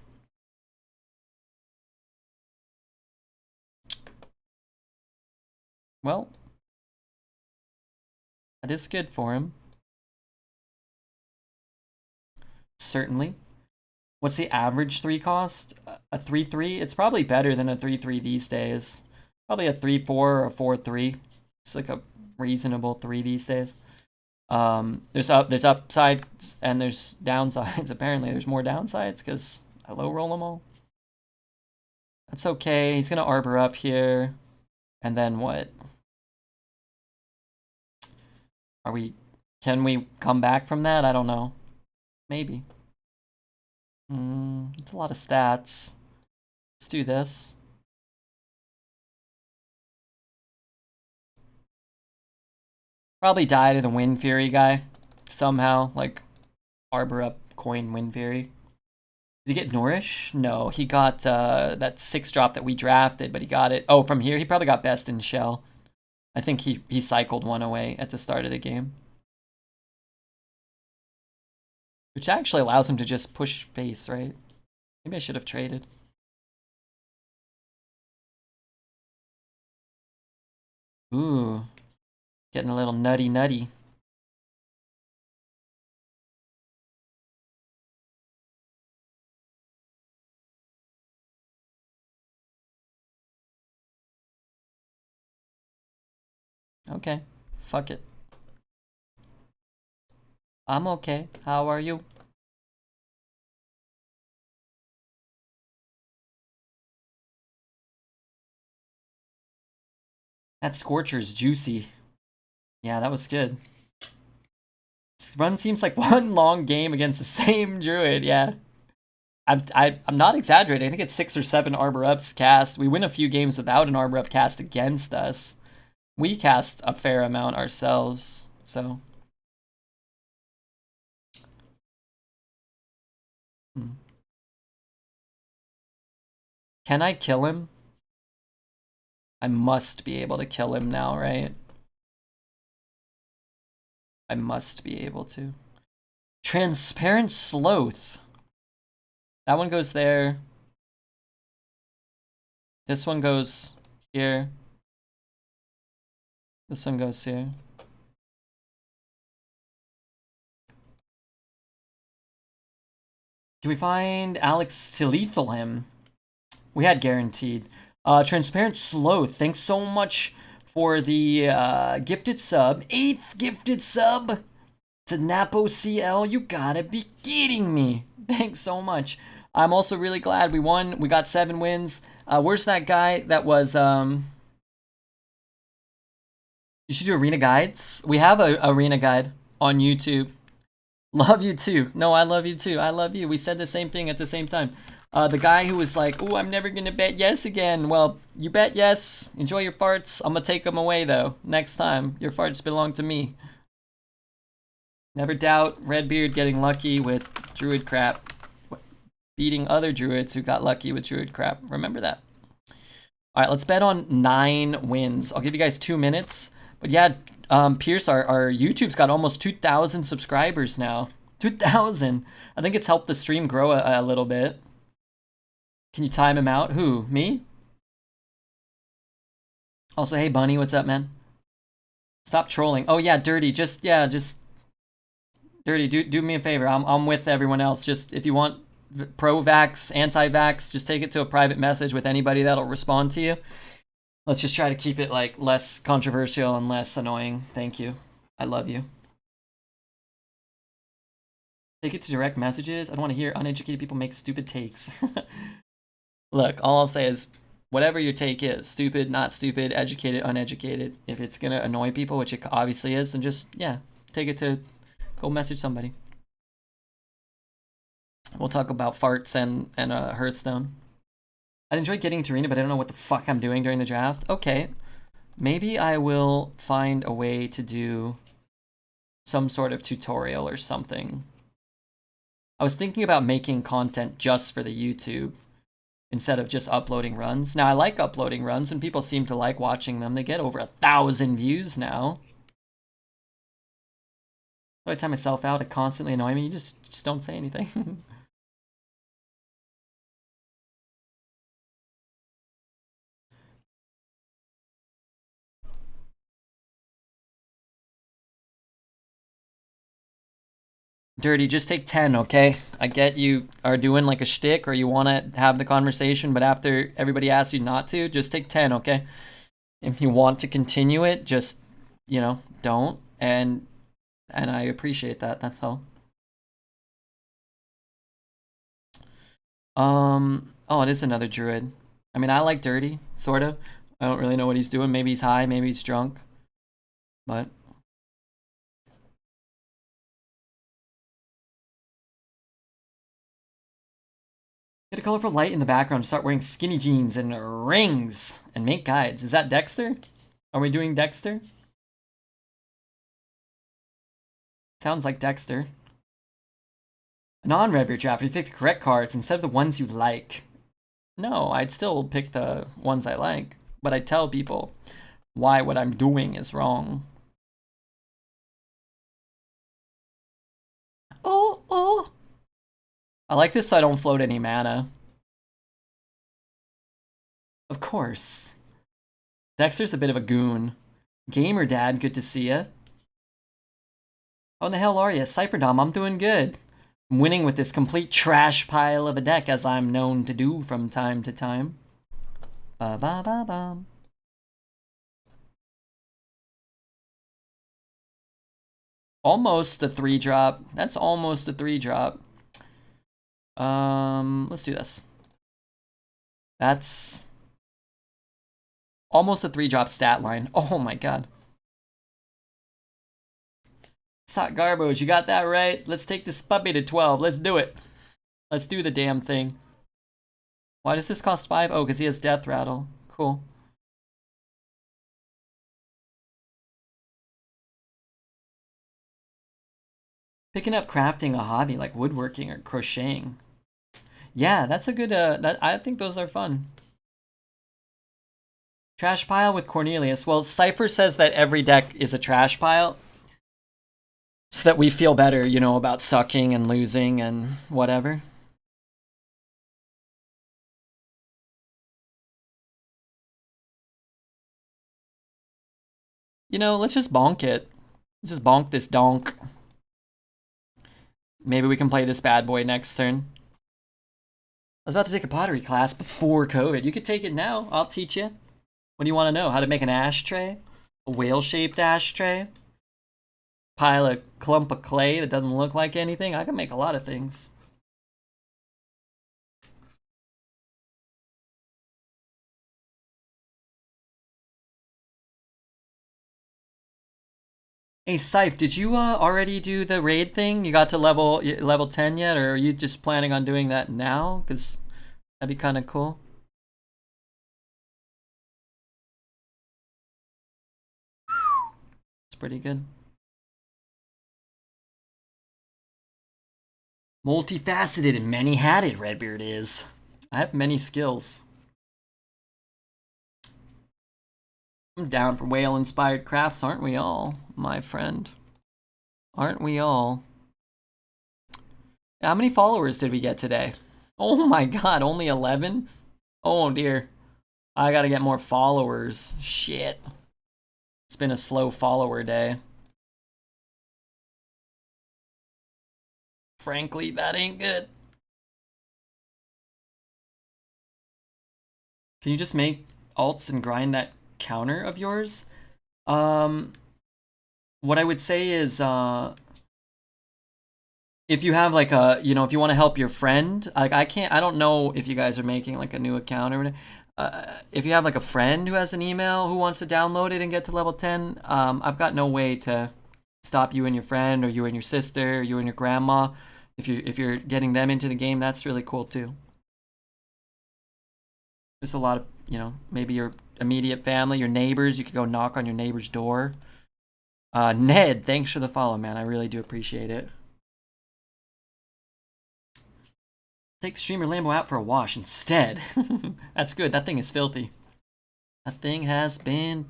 Well, that is good for him. Certainly. What's the average 3 cost? A 3/3? It's probably better than a 3/3 these days. Probably a 3/4 or a 4/3. It's like a reasonable 3 these days. There's upsides and there's downsides. Apparently there's more downsides because I low roll them all. That's okay. He's gonna arbor up here. And then what? Can we come back from that? I don't know. Maybe. It's a lot of stats. Let's do this. Probably die to the Wind Fury guy somehow, like arbor up, coin Wind Fury. Did he get Nourish? No, he got that 6-drop that we drafted, but he got it. Oh, from here, he probably got Best in Shell. I think he cycled 1 away at the start of the game. Which actually allows him to just push face, right? Maybe I should have traded. Ooh. Getting a little nutty. Okay. Fuck it. I'm okay. How are you? That Scorcher's juicy. Yeah, that was good. This run seems like one long game against the same Druid, yeah. I'm not exaggerating. I think it's 6 or 7 Arbor Ups cast. We win a few games without an Arbor Up cast against us. We cast a fair amount ourselves, so. Can I kill him? I must be able to kill him now, right? I must be able to. Transparent Sloth. That one goes there. This one goes here. This one goes here. Can we find Alex to lethal him? We had guaranteed. Transparent Sloth, thanks so much for the gifted sub. 8th gifted sub to Napo CL. You gotta be kidding me. Thanks so much. I'm also really glad we won. We got 7 wins. Where's that guy that was... You should do arena guides. We have a arena guide on YouTube. Love you too. No, I love you too. I love you. We said the same thing at the same time. The guy who was like, "Oh, I'm never gonna bet yes again." Well, you bet yes. Enjoy your farts. I'm gonna take them away though. Next time, your farts belong to me. Never doubt Redbeard getting lucky with Druid crap. Beating other Druids who got lucky with Druid crap. Remember that. All right, let's bet on 9 wins. I'll give you guys 2 minutes. But yeah, Pierce, our YouTube's got almost 2,000 subscribers now. 2,000. I think it's helped the stream grow a little bit. Can you time him out? Who? Me? Also, hey Bunny, what's up, man? Stop trolling. Oh yeah, Dirty. Just Dirty. Do me a favor. I'm with everyone else. Just if you want pro-vax, anti-vax, just take it to a private message with anybody that'll respond to you. Let's just try to keep it like less controversial and less annoying. Thank you. I love you. Take it to direct messages. I don't want to hear uneducated people make stupid takes. Look, all I'll say is whatever your take is, stupid, not stupid, educated, uneducated, if it's gonna annoy people, which it obviously is, then just, yeah, take it to, go message somebody. We'll talk about farts and Hearthstone. I'd enjoy getting to arena, but I don't know what the fuck I'm doing during the draft. Okay, maybe I will find a way to do some sort of tutorial or something. I was thinking about making content just for the YouTube instead of just uploading runs. Now, I like uploading runs, and people seem to like watching them. They get over 1,000 views now. Do I time myself out? It constantly annoy me. You just don't say anything. Dirty, just take 10, okay? I get you are doing like a shtick or you want to have the conversation, but after everybody asks you not to, just take 10, okay? If you want to continue it, just, you know, don't. And I appreciate that, that's all. Oh, it is another druid. I mean, I like Dirty, sort of. I don't really know what he's doing. Maybe he's high, maybe he's drunk. But get a colorful light in the background, start wearing skinny jeans and rings and make guides. Is that Dexter? Are we doing Dexter? Sounds like Dexter. A non-red beard draft, you pick the correct cards instead of the ones you like. No, I'd still pick the ones I like, but I tell people why what I'm doing is wrong. Oh. I like this so I don't float any mana. Of course. Dexter's a bit of a goon. Gamer Dad, good to see ya. How in the hell are ya? Cypherdom, I'm doing good. I'm winning with this complete trash pile of a deck, as I'm known to do from time to time. Ba-ba-ba-bum. Almost a 3-drop. That's almost a 3-drop. Let's do this. That's almost a 3-drop stat line. Oh my god. Sock Garbage, you got that right. Let's take this puppy to 12. Let's do it. Let's do the damn thing. Why does this cost 5? Oh, because he has Death Rattle. Cool. Picking up crafting a hobby like woodworking or crocheting. Yeah, that's a good, I think those are fun. Trash pile with Cornelius. Well, Cypher says that every deck is a trash pile. So that we feel better, you know, about sucking and losing and whatever. You know, let's just bonk it. Let's just bonk this donk. Maybe we can play this bad boy next turn. I was about to take a pottery class before COVID. You could take it now. I'll teach you. What do you want to know? How to make an ashtray? A whale-shaped ashtray? Pile a clump of clay that doesn't look like anything? I can make a lot of things. Hey, Scythe, did you already do the raid thing? You got to level 10 yet? Or are you just planning on doing that now? Because that'd be kind of cool. It's pretty good. Multifaceted and many-hatted, Redbeard is. I have many skills. I'm down for whale-inspired crafts, aren't we all, my friend? Aren't we all? How many followers did we get today? Oh my god, only 11? Oh dear. I gotta get more followers. Shit. It's been a slow follower day. Frankly, that ain't good. Can you just make alts and grind that counter of yours? What I would say is, if you have like a, you know, if you want to help your friend, like I don't know if you guys are making like a new account or whatever. If you have like a friend who has an email who wants to download it and get to level 10, I've got no way to stop you and your friend, or you and your sister, or you and your grandma. If you're getting them into the game, that's really cool too. There's a lot of, you know, maybe your immediate family, your neighbors. You could go knock on your neighbor's door. Ned, thanks for the follow, man. I really do appreciate it. Take Streamer Lambo out for a wash instead. That's good. That thing is filthy. That thing has been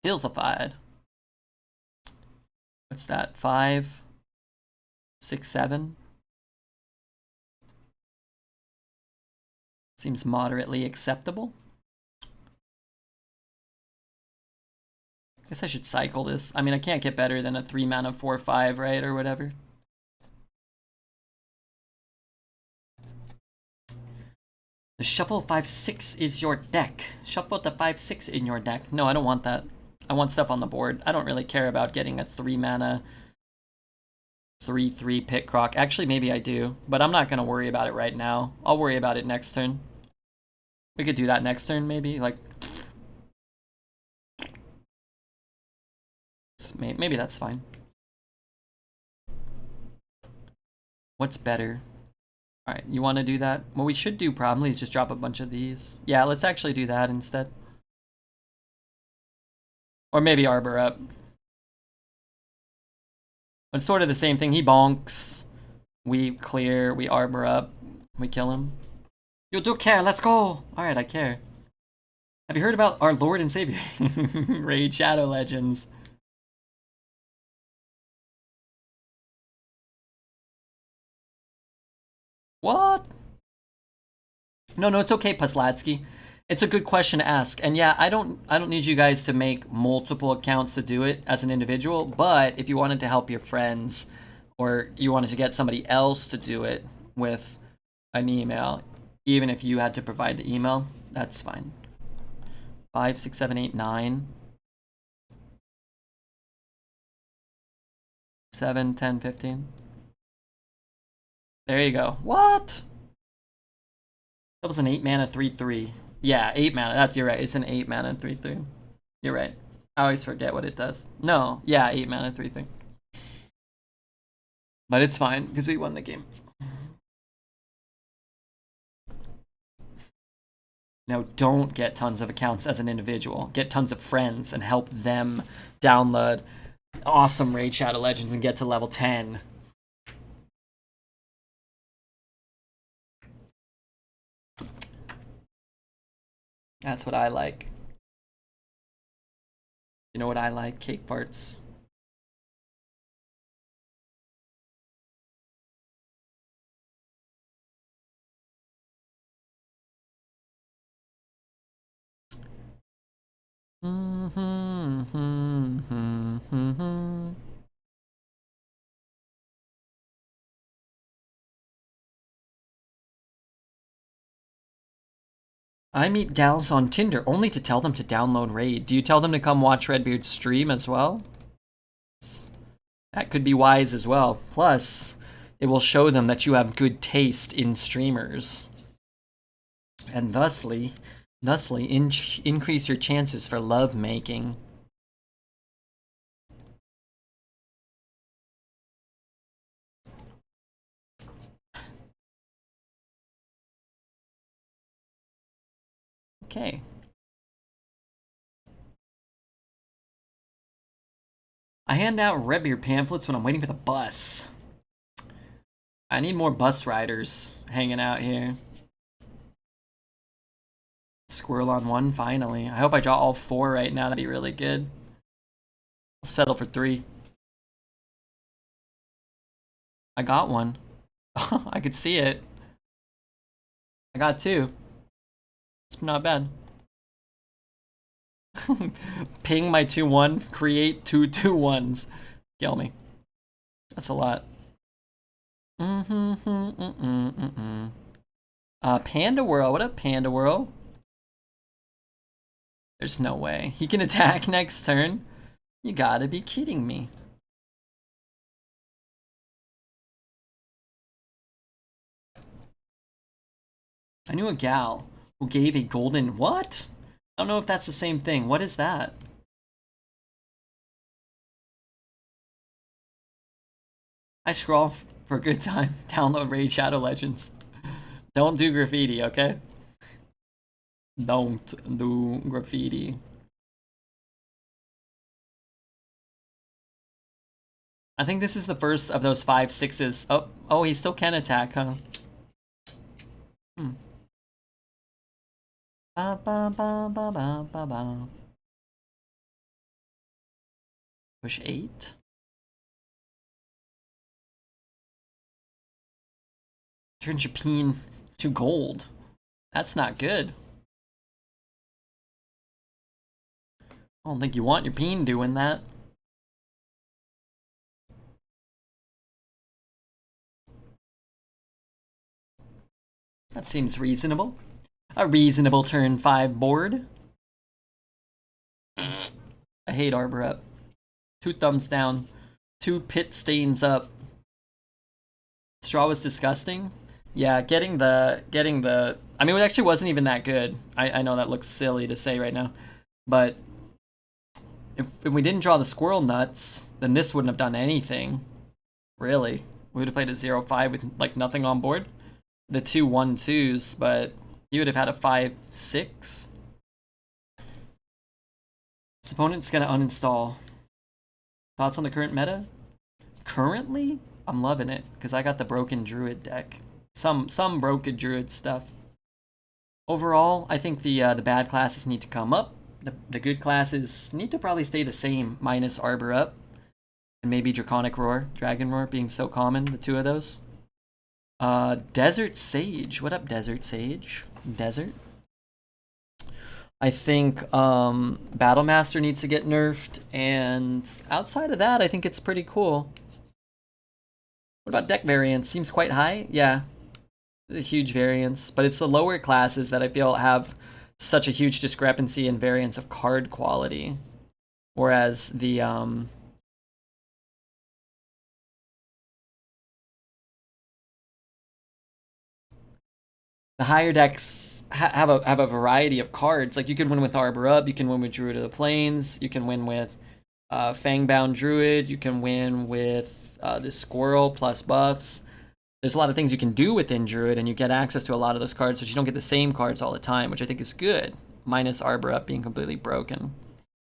filthified. What's that? 5, 6, 7? Seems moderately acceptable. Guess I should cycle this. I mean, I can't get better than a 3 mana 4/5, right? Or whatever. The Shuffle 5/6 is your deck. Shuffle the 5/6 in your deck. No, I don't want that. I want stuff on the board. I don't really care about getting a 3 mana 3/3 Pit Croc. Actually, maybe I do, but I'm not going to worry about it right now. I'll worry about it next turn. We could do that next turn, maybe. Like, maybe that's fine. What's better? Alright, you want to do that? What we should do probably is just drop a bunch of these. Yeah, let's actually do that instead. Or maybe Arbor up. But it's sort of the same thing. He bonks. We clear. We Arbor up. We kill him. You do care. Let's go. Alright, I care. Have you heard about our Lord and Savior? Raid Shadow Legends. What? No, it's okay, Puslatsky. It's a good question to ask. And yeah, I don't need you guys to make multiple accounts to do it as an individual, but if you wanted to help your friends, or you wanted to get somebody else to do it with an email, even if you had to provide the email, that's fine. 5, 6, 7, 8, 9. 7, 10, 15. There you go. What? That was an 8 mana 3/3. Yeah, 8 mana. You're right. It's an 8 mana 3/3. You're right. I always forget what it does. No, yeah, 8 mana 3/3. But it's fine because we won the game. No, don't get tons of accounts as an individual. Get tons of friends and help them download awesome Raid Shadow Legends and get to level 10. That's what I like. You know what I like? Cake farts. I meet gals on Tinder only to tell them to download Raid. Do you tell them to come watch Redbeard's stream as well? That could be wise as well. Plus, it will show them that you have good taste in streamers. And thusly increase your chances for love making. Okay. I hand out Redbeard pamphlets when I'm waiting for the bus. I need more bus riders hanging out here. squirrel on 1, finally. I hope I draw all 4 right now. That'd be really good. I'll settle for 3. I got 1. I could see it. I got 2. It's not bad. Ping my 2-1, create 2 2-1s. Kill me. That's a lot. Panda Whirl. What up, Panda Whirl? There's no way. He can attack next turn? You gotta be kidding me. I knew a gal who gave a golden... What? I don't know if that's the same thing. What is that? I scroll for a good time. Download Raid Shadow Legends. Don't do graffiti, okay? Don't do graffiti. I think this is the first of those 5 6s. Oh, he still can attack, huh? Ba, ba, ba, ba, ba, ba, ba. Push 8. Turns your peen to gold. That's not good. I don't think you want your peen doing that. That seems reasonable. A reasonable turn 5 board. I hate Arbor Up. 2 thumbs down. 2 pit stains up. Straw was disgusting. Yeah, getting the I mean, it actually wasn't even that good. I know that looks silly to say right now, but if we didn't draw the squirrel nuts, then this wouldn't have done anything. Really, we would have played a 0-5 with like nothing on board. The 2 1-2s, but he would have had a 5-6. This opponent's gonna uninstall. Thoughts on the current meta? Currently, I'm loving it because I got the Broken Druid deck. Some Broken Druid stuff. Overall, I think the bad classes need to come up. The good classes need to probably stay the same, minus Arbor Up. And maybe Draconic Roar, Dragon Roar being so common, the 2 of those. Desert Sage. What up, Desert Sage? Desert. I think Battlemaster needs to get nerfed, and outside of that, I think it's pretty cool. What about deck variance? Seems quite high. Yeah, it's a huge variance, but it's the lower classes that I feel have such a huge discrepancy in variance of card quality, whereas the higher decks have a variety of cards. Like you can win with Arbor Up, you can win with Druid of the Plains, you can win with Fangbound Druid, you can win with this Squirrel plus buffs. There's a lot of things you can do within Druid, and you get access to a lot of those cards, but you don't get the same cards all the time, which I think is good, minus Arbor Up being completely broken.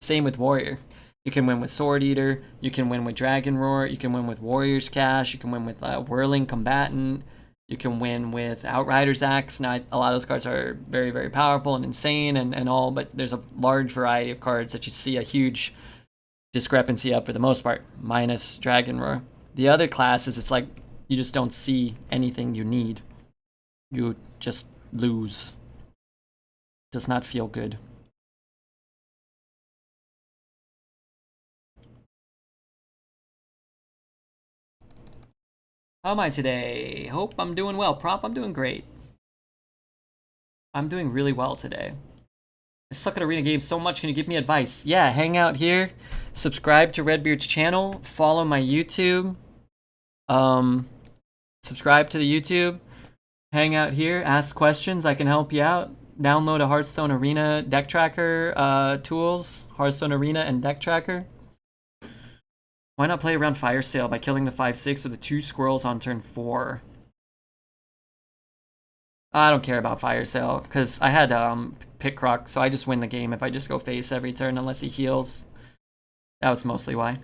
Same with Warrior. You can win with Sword Eater, you can win with Dragon Roar, you can win with Warrior's Cache, you can win with Whirling Combatant, you can win with Outrider's Axe. Now, a lot of those cards are very, very powerful and insane and all, but there's a large variety of cards that you see a huge discrepancy of for the most part, minus Dragon Roar. The other classes, it's like you just don't see anything you need. You just lose. Does not feel good. How am I today? Hope I'm doing well. Prop, I'm doing great. I'm doing really well today. I suck at arena games so much. Can you give me advice? Yeah, hang out here. Subscribe to Redbeard's channel. Follow my YouTube. Subscribe to the YouTube. Hang out here. Ask questions. I can help you out. Download a Hearthstone Arena deck tracker tools. Hearthstone Arena and deck tracker. Why not play around Fire Sale by killing the 5/6 with the 2 squirrels on turn 4? I don't care about Fire Sale because I had Picroc, so I just win the game if I just go face every turn unless he heals. That was mostly why.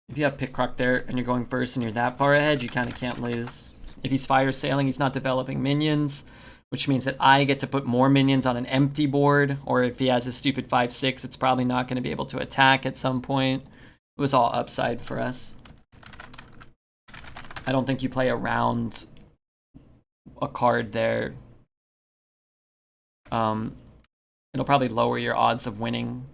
If you have Picroc there and you're going first and you're that far ahead, you kind of can't lose. If he's Fire Sailing, he's not developing minions, which means that I get to put more minions on an empty board, or if he has a stupid 5/6, it's probably not going to be able to attack at some point. It was all upside for us. I don't think you play around a card there. It'll probably lower your odds of winning,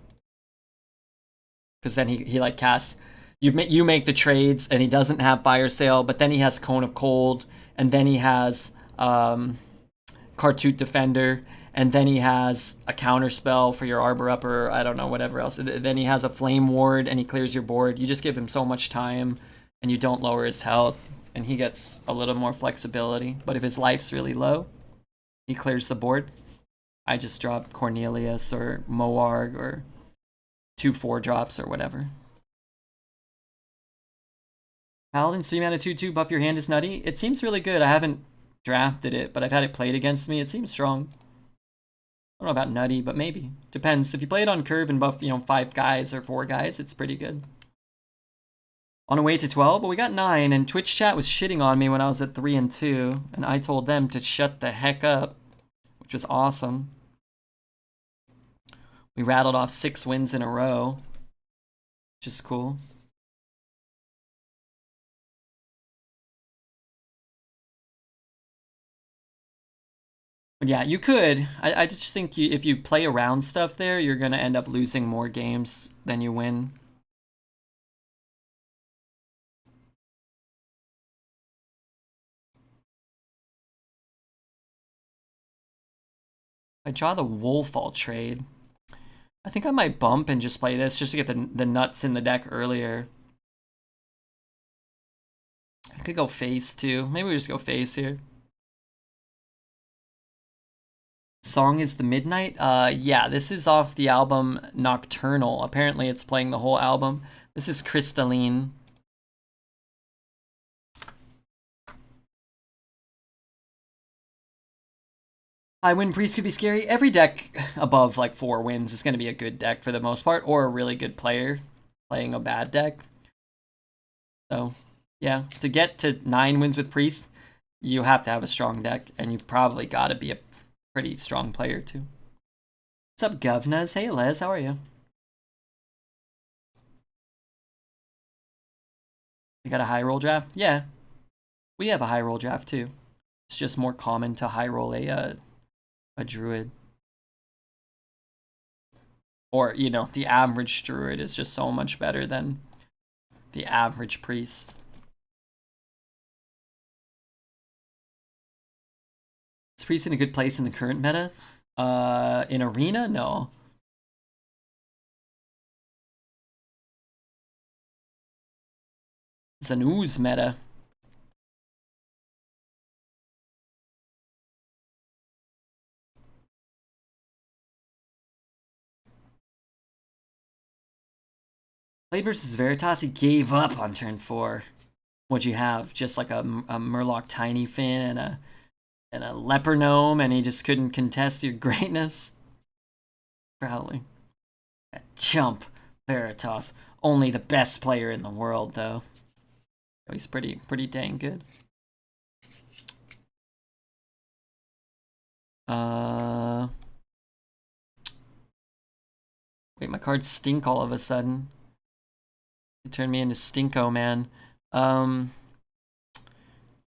because then he like casts. You make the trades, and he doesn't have Fire Sale, but then he has Cone of Cold, and then he has Kartut Defender, and then he has a counter spell for your Arbor Upper, I don't know, whatever else. Then he has a Flame Ward, and he clears your board. You just give him so much time, and you don't lower his health, and he gets a little more flexibility. But if his life's really low, he clears the board. I just drop Cornelius or Moarg or 2 4-drops or whatever. Paladin 3 mana 2/2, buff your hand is nutty. It seems really good. I haven't drafted it, but I've had it played against me. It seems strong. I don't know about nutty, but maybe. Depends. If you play it on curve and buff, 5 guys or 4 guys, it's pretty good. On a way to 12, but we got 9, and Twitch chat was shitting on me when I was at 3 and 2, and I told them to shut the heck up, which was awesome. We rattled off 6 wins in a row, which is cool. But yeah, you could. I just think if you play around stuff there, you're going to end up losing more games than you win. I draw the Wolfall trade. I think I might bump and just play this just to get the nuts in the deck earlier. I could go face too. Maybe we just go face here. Song is the Midnight? Yeah, this is off the album Nocturnal. Apparently it's playing the whole album. This is Crystalline. I win Priest could be scary. Every deck above like 4 wins is going to be a good deck for the most part, or a really good player playing a bad deck. So, yeah, to get to 9 wins with Priest, you have to have a strong deck, and you've probably got to be a pretty strong player too. What's up, Govnas? Hey, Les, how are you? You got a high roll draft? Yeah, we have a high roll draft too. It's just more common to high roll a druid. Or, the average druid is just so much better than the average priest. Is priest in a good place in the current meta? In Arena? No. It's an ooze meta. Played versus Veritas, he gave up on turn 4. What'd you have? Just like a Murloc Tiny Fin and a Leper Gnome, and he just couldn't contest your greatness? Probably. That chump, Veritas. Only the best player in the world, though. He's pretty dang good. Wait, my cards stink all of a sudden. It turned me into Stinko, man.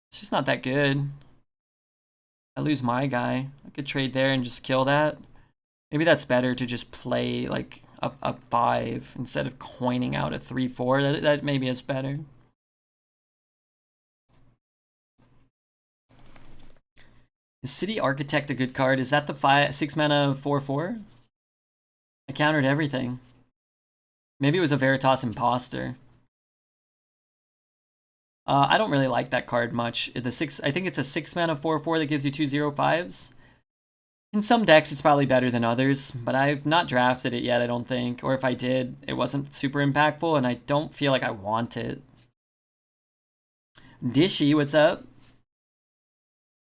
It's just not that good. I lose my guy. I could trade there and just kill that. Maybe that's better to just play like a 5 instead of coining out a 3/4. That maybe is better. Is City Architect a good card? Is that the 6 mana 4/4? I countered everything. Maybe it was a Veritas Imposter. I don't really like that card much. I think it's a 6 mana 4/4 that gives you 2 0/5s. In some decks, it's probably better than others, but I've not drafted it yet, I don't think. Or if I did, it wasn't super impactful, and I don't feel like I want it. Dishy, what's up?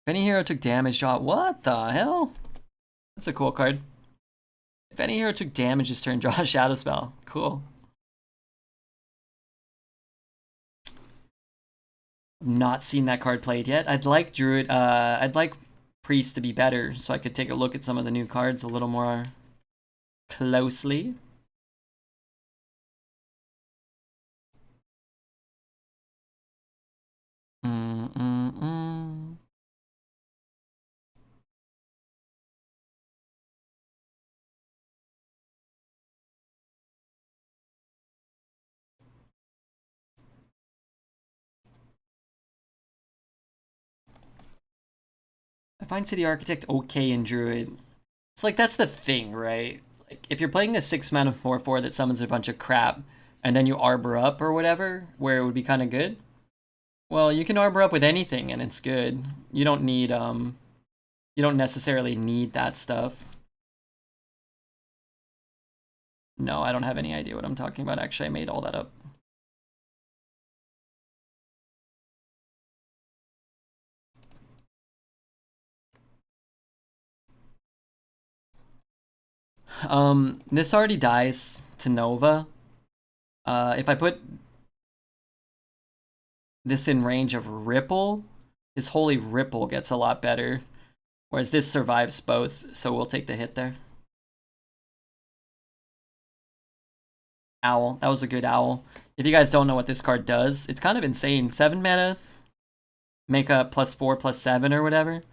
If any hero took damage, draw. What the hell? That's a cool card. If any hero took damage this turn, draw a Shadow Spell. Cool. Not seen that card played yet. I'd like Druid. I'd like Priest to be better, so I could take a look at some of the new cards a little more closely. I find City Architect okay in Druid. It's like, that's the thing, right? Like, if you're playing a 6-mana 4/4 that summons a bunch of crap, and then you Arbor up or whatever, where it would be kind of good, well, you can Arbor up with anything and it's good. You don't need, you don't necessarily need that stuff. No, I don't have any idea what I'm talking about. Actually, I made all that up. This already dies to Nova. If I put this in range of Ripple, his Holy Ripple gets a lot better. Whereas this survives both, so we'll take the hit there. Owl. That was a good owl. If you guys don't know what this card does, it's kind of insane. 7 mana, make a +4/+7 or whatever,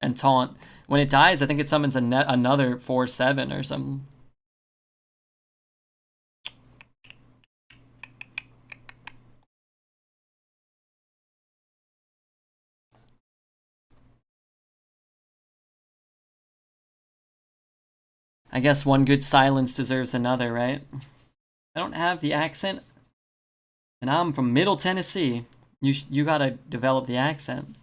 and taunt. When it dies, I think it summons another 4/7 or something. I guess one good silence deserves another, right? I don't have the accent, and I'm from Middle Tennessee. You gotta develop the accent.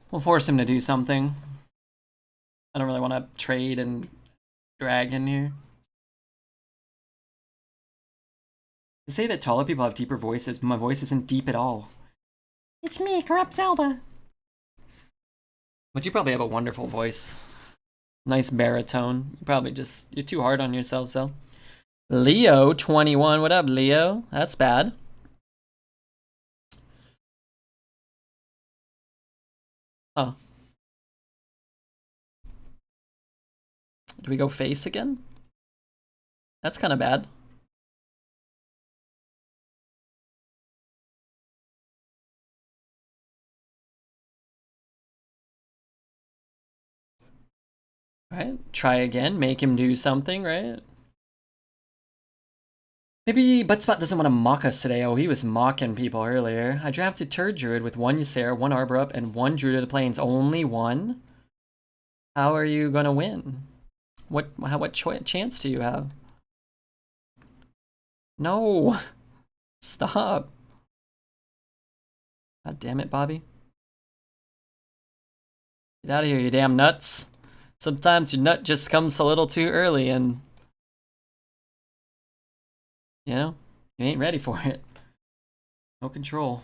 We'll force him to do something. I don't really want to trade and drag in here. They say that taller people have deeper voices, but my voice isn't deep at all. It's me, Corrupt Zelda. But you probably have a wonderful voice. Nice baritone. You probably just, you're too hard on yourself, so. Leo, 21. What up, Leo? That's bad. Oh. Do we go face again? That's kind of bad. Alright, try again. Make him do something, right? Maybe Buttspot doesn't want to mock us today. Oh, he was mocking people earlier. I drafted Turd Druid with 1 Ysera, 1 Arbor Up, and 1 Druid of the Plains. Only 1? How are you gonna win? What chance do you have? No! Stop! God damn it, Bobby. Get out of here, you damn nuts. Sometimes your nut just comes a little too early and... you know, you ain't ready for it. No control.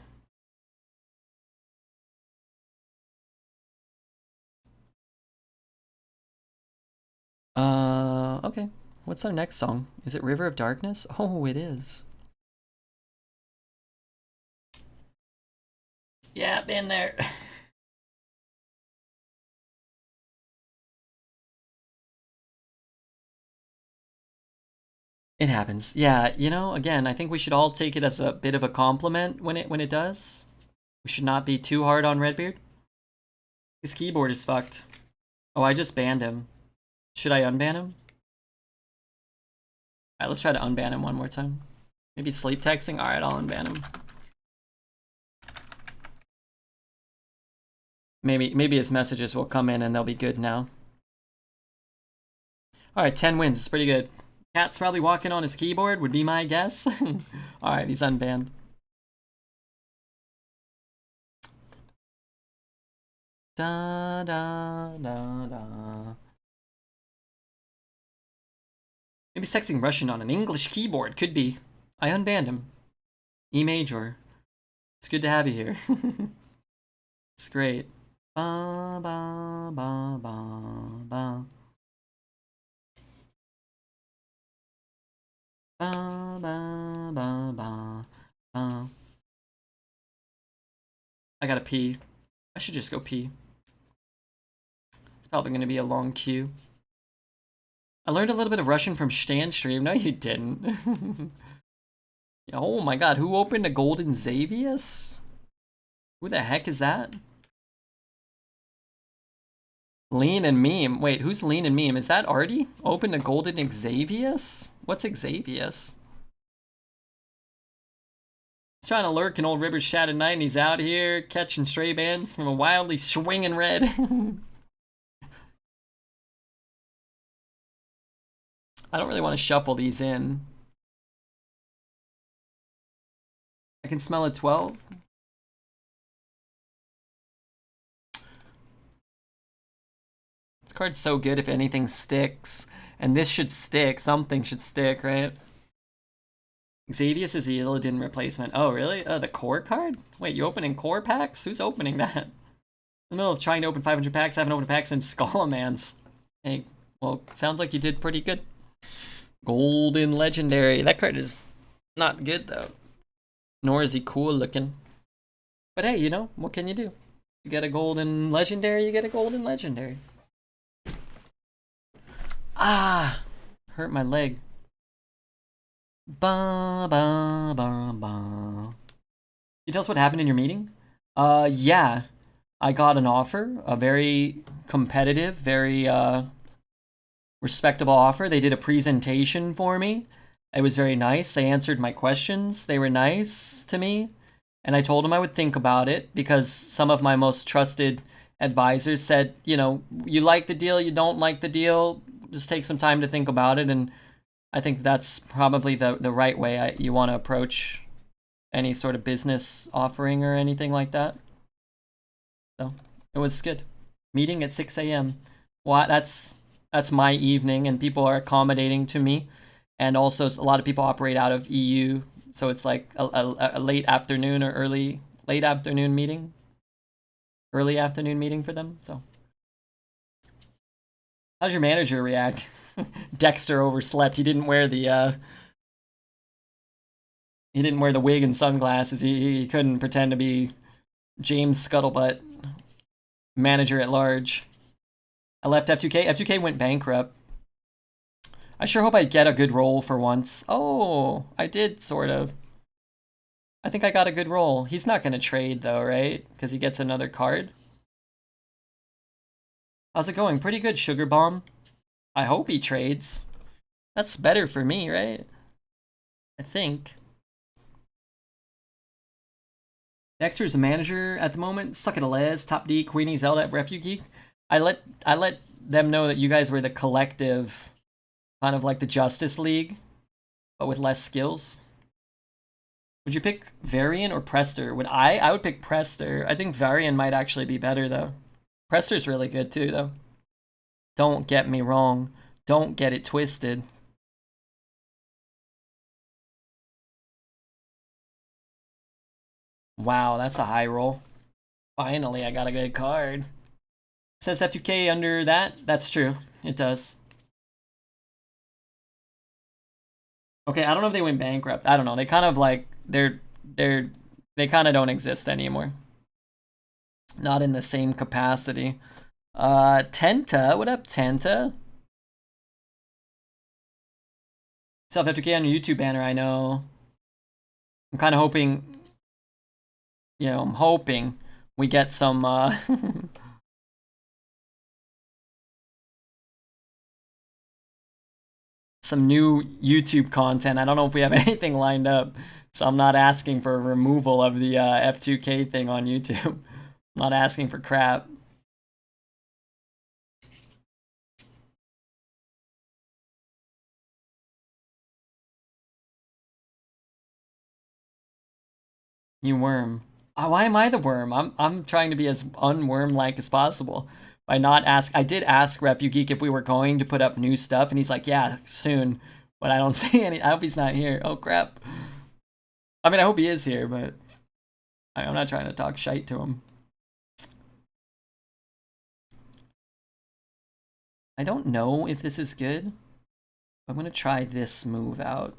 Okay. What's our next song? Is it River of Darkness? Oh, it is. Yeah, been there. It happens. Yeah, you know, again, I think we should all take it as a bit of a compliment when it does. We should not be too hard on Redbeard. His keyboard is fucked. Oh, I just banned him. Should I unban him? Alright, let's try to unban him one more time. Maybe sleep texting? Alright, I'll unban him. Maybe his messages will come in and they'll be good now. Alright, 10 wins. It's pretty good. Cat's probably walking on his keyboard, would be my guess. Alright, he's unbanned. Da da da da. Maybe sexing Russian on an English keyboard. Could be. I unbanned him. E major. It's good to have you here. It's great. Ba ba ba ba ba. Ba ba ba ba ba. I gotta pee. I should just go pee. It's probably gonna be a long queue. I learned a little bit of Russian from Stan stream. No, you didn't. Oh my god, who opened a Golden Xavius? Who the heck is that? Lean and Meme. Wait, who's Lean and Meme? Is that Artie? Opened a Golden Xavius? What's Xavius? He's trying to lurk in old Rivers Chat at night, and he's out here catching stray bands from a wildly swinging red. I don't really want to shuffle these in. I can smell a 12. This card's so good if anything sticks. And this should stick. Something should stick, right? Xavius is the Illidan replacement. Oh, really? The core card? Wait, you opening core packs? Who's opening that? In the middle of trying to open 500 packs, I haven't opened packs since Skullomance. Hey, well, sounds like you did pretty good. Golden Legendary. That card is not good, though. Nor is he cool looking. But hey, you know, what can you do? You get a Golden Legendary, you get a Golden Legendary. Ah! Hurt my leg. Ba ba ba ba. Can you tell us what happened in your meeting? Yeah. I got an offer, a very competitive, very respectable offer. They did a presentation for me. It was very nice. They answered my questions. They were nice to me. And I told them I would think about it because some of my most trusted advisors said, you know, you like the deal, you don't like the deal, just take some time to think about it. And I think that's probably the right way you want to approach any sort of business offering or anything like that. So it was good. Meeting at 6 a.m. Well, that's my evening, and people are accommodating to me. And also, a lot of people operate out of EU, so it's like a late afternoon or late afternoon meeting. Early afternoon meeting for them, so. How's your manager react? Dexter overslept. He didn't wear the wig and sunglasses. He couldn't pretend to be James Scuttlebutt, manager at large. I left F2K. F2K went bankrupt. I sure hope I get a good roll for once. Oh, I did, sort of. I think I got a good roll. He's not going to trade, though, right? Because he gets another card. How's it going? Pretty good, Sugar Bomb. I hope he trades. That's better for me, right? I think. Dexter's a manager at the moment. Suck it a les. Top D, Queenie, Zelda, Refugee. I let them know that you guys were the collective, kind of like the Justice League, but with less skills. Would you pick Varian or Prester? I would pick Prester. I think Varian might actually be better, though. Prester's really good, too, though. Don't get me wrong. Don't get it twisted. Wow, that's a high roll. Finally, I got a good card. Says F2K under that? That's true. It does. Okay, I don't know if they went bankrupt. I don't know. They kind of like they kind of don't exist anymore. Not in the same capacity. Tenta, what up, Tenta? Self F2K on your YouTube banner, I know. I'm kind of hoping, you know, I'm hoping we get some some new YouTube content. I don't know if we have anything lined up, so I'm not asking for a removal of the F2K thing on YouTube. I'm not asking for crap. You worm. Why am I the worm? I'm trying to be as unworm-like as possible by not ask. I did ask RefuGeek if we were going to put up new stuff, and he's like, "Yeah, soon." But I don't see any. I hope he's not here. Oh crap. I mean, I hope he is here, but I'm not trying to talk shite to him. I don't know if this is good. I'm gonna try this move out.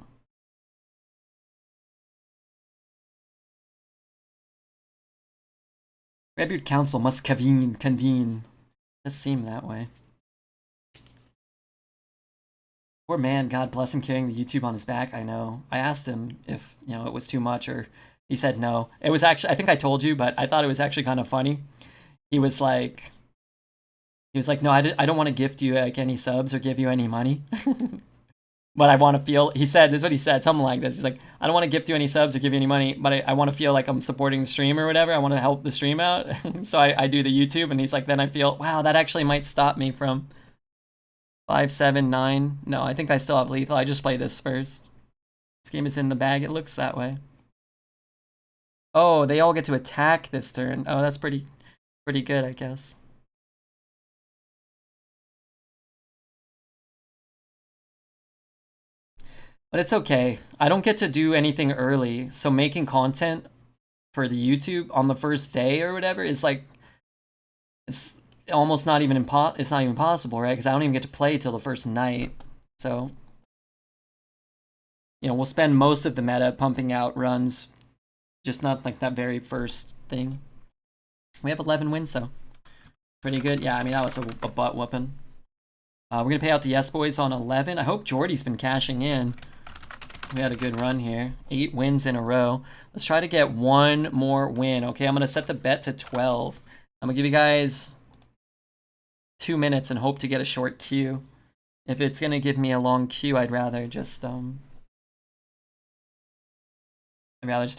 Redbeard Council must convene. Does seem that way. Poor man, God bless him carrying the YouTube on his back. I know. I asked him if, it was too much, or he said no. It was actually, I think I told you, but I thought it was actually kind of funny. He was like, no, I don't want to gift you like any subs or give you any money. But I want to feel, he said, this is what he said, something like this. He's like, I don't want to gift you any subs or give you any money, but I want to feel like I'm supporting the stream or whatever. I want to help the stream out. So I do the YouTube, and he's like, then I feel, wow, that actually might stop me from 5, 7, 9. No, I think I still have lethal. I just play this first. This game is in the bag. It looks that way. Oh, they all get to attack this turn. Oh, that's pretty good, I guess. But it's okay. I don't get to do anything early, so making content for the YouTube on the first day or whatever is like, it's almost not even it's not even possible, right? Because I don't even get to play till the first night. So, we'll spend most of the meta pumping out runs, just not like that very first thing. We have 11 wins though. Pretty good. Yeah, I mean, that was a butt whooping. We're gonna pay out the Yes Boys on 11. I hope Jordy's been cashing in. We had a good run here. 8 wins in a row. Let's try to get one more win. Okay, I'm gonna set the bet to 12. I'm gonna give you guys 2 minutes and hope to get a short queue. If it's gonna give me a long queue, I'd rather just do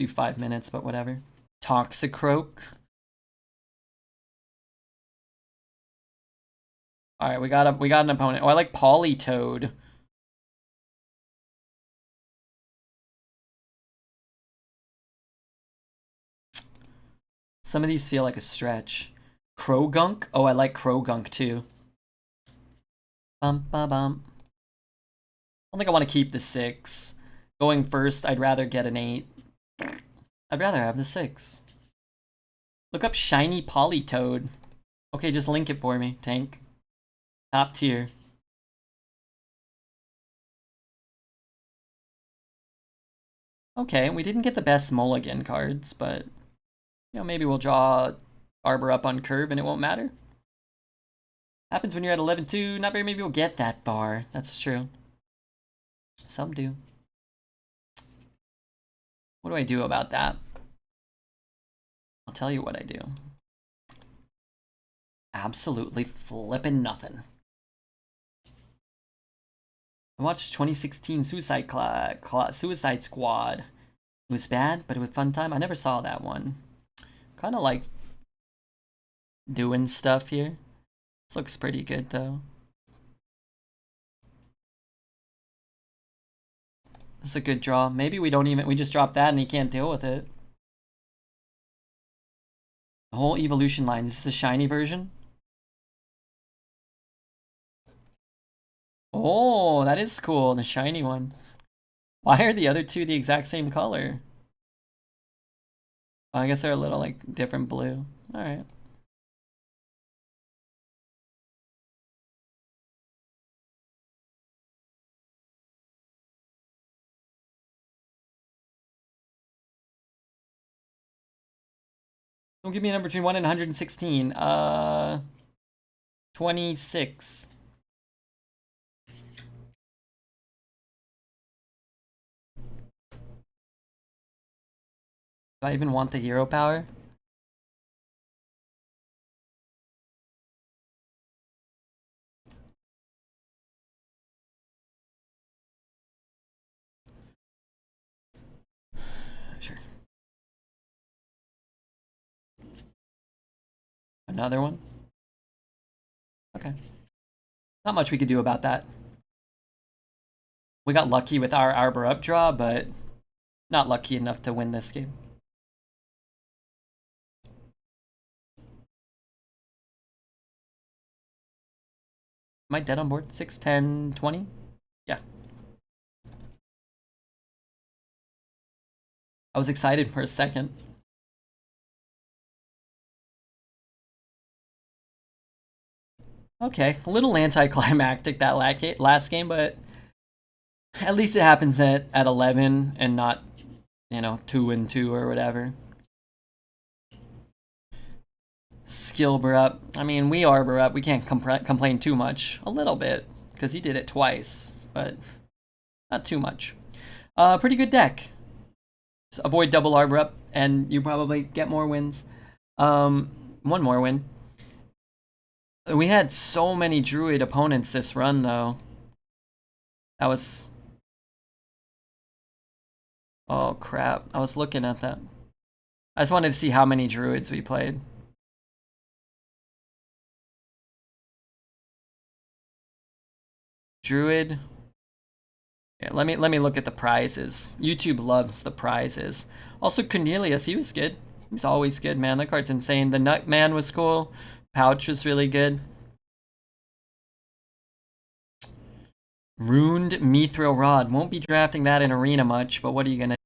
5 minutes, but whatever. Toxicroak. All right, we got an opponent. Oh, I like Politoed. Some of these feel like a stretch. Krogunk? Oh, I like Krogunk too. Bum, ba, bum. I don't think I want to keep the 6. Going first, I'd rather get an 8. I'd rather have the 6. Look up Shiny Politoed. Okay, just link it for me, Tank. Top tier. Okay, we didn't get the best mulligan cards, but maybe we'll draw Arbor up on curve and it won't matter. Happens when you're at 11-2. Not very many people get that far. That's true. Some do. What do I do about that? I'll tell you what I do. Absolutely flippin' nothing. I watched 2016 Suicide Squad. It was bad, but it was fun time. I never saw that one. Kind of like doing stuff here. This looks pretty good though. This is a good draw. Maybe we just drop that and he can't deal with it. The whole evolution line. Is this the shiny version? Oh, that is cool. The shiny one. Why are the other two the exact same color? Oh, I guess they're a little like different blue. All right. Don't give me a number between 1 and 116. 26. Do I even want the hero power? Sure. Another one? Okay. Not much we could do about that. We got lucky with our Arbor up draw, but not lucky enough to win this game. I dead on board? 6, 10, 20? Yeah. I was excited for a second. Okay, a little anticlimactic that last game, but at least it happens at 11 and not, 2 and 2 or whatever. Skillbur up. I mean, we Arbor up. We can't complain too much. A little bit, because he did it twice, but not too much. Pretty good deck. So avoid double Arbor up, and you probably get more wins. One more win. We had so many Druid opponents this run, though. That was... Oh, crap. I was looking at that. I just wanted to see how many Druids we played. Druid. Yeah, let me look at the prizes. YouTube loves the prizes. Also, Cornelius, he was good. He's always good, man. That card's insane. The Nut Man was cool. Pouch was really good. Ruined Mithril Rod. Won't be drafting that in Arena much, but what are you gonna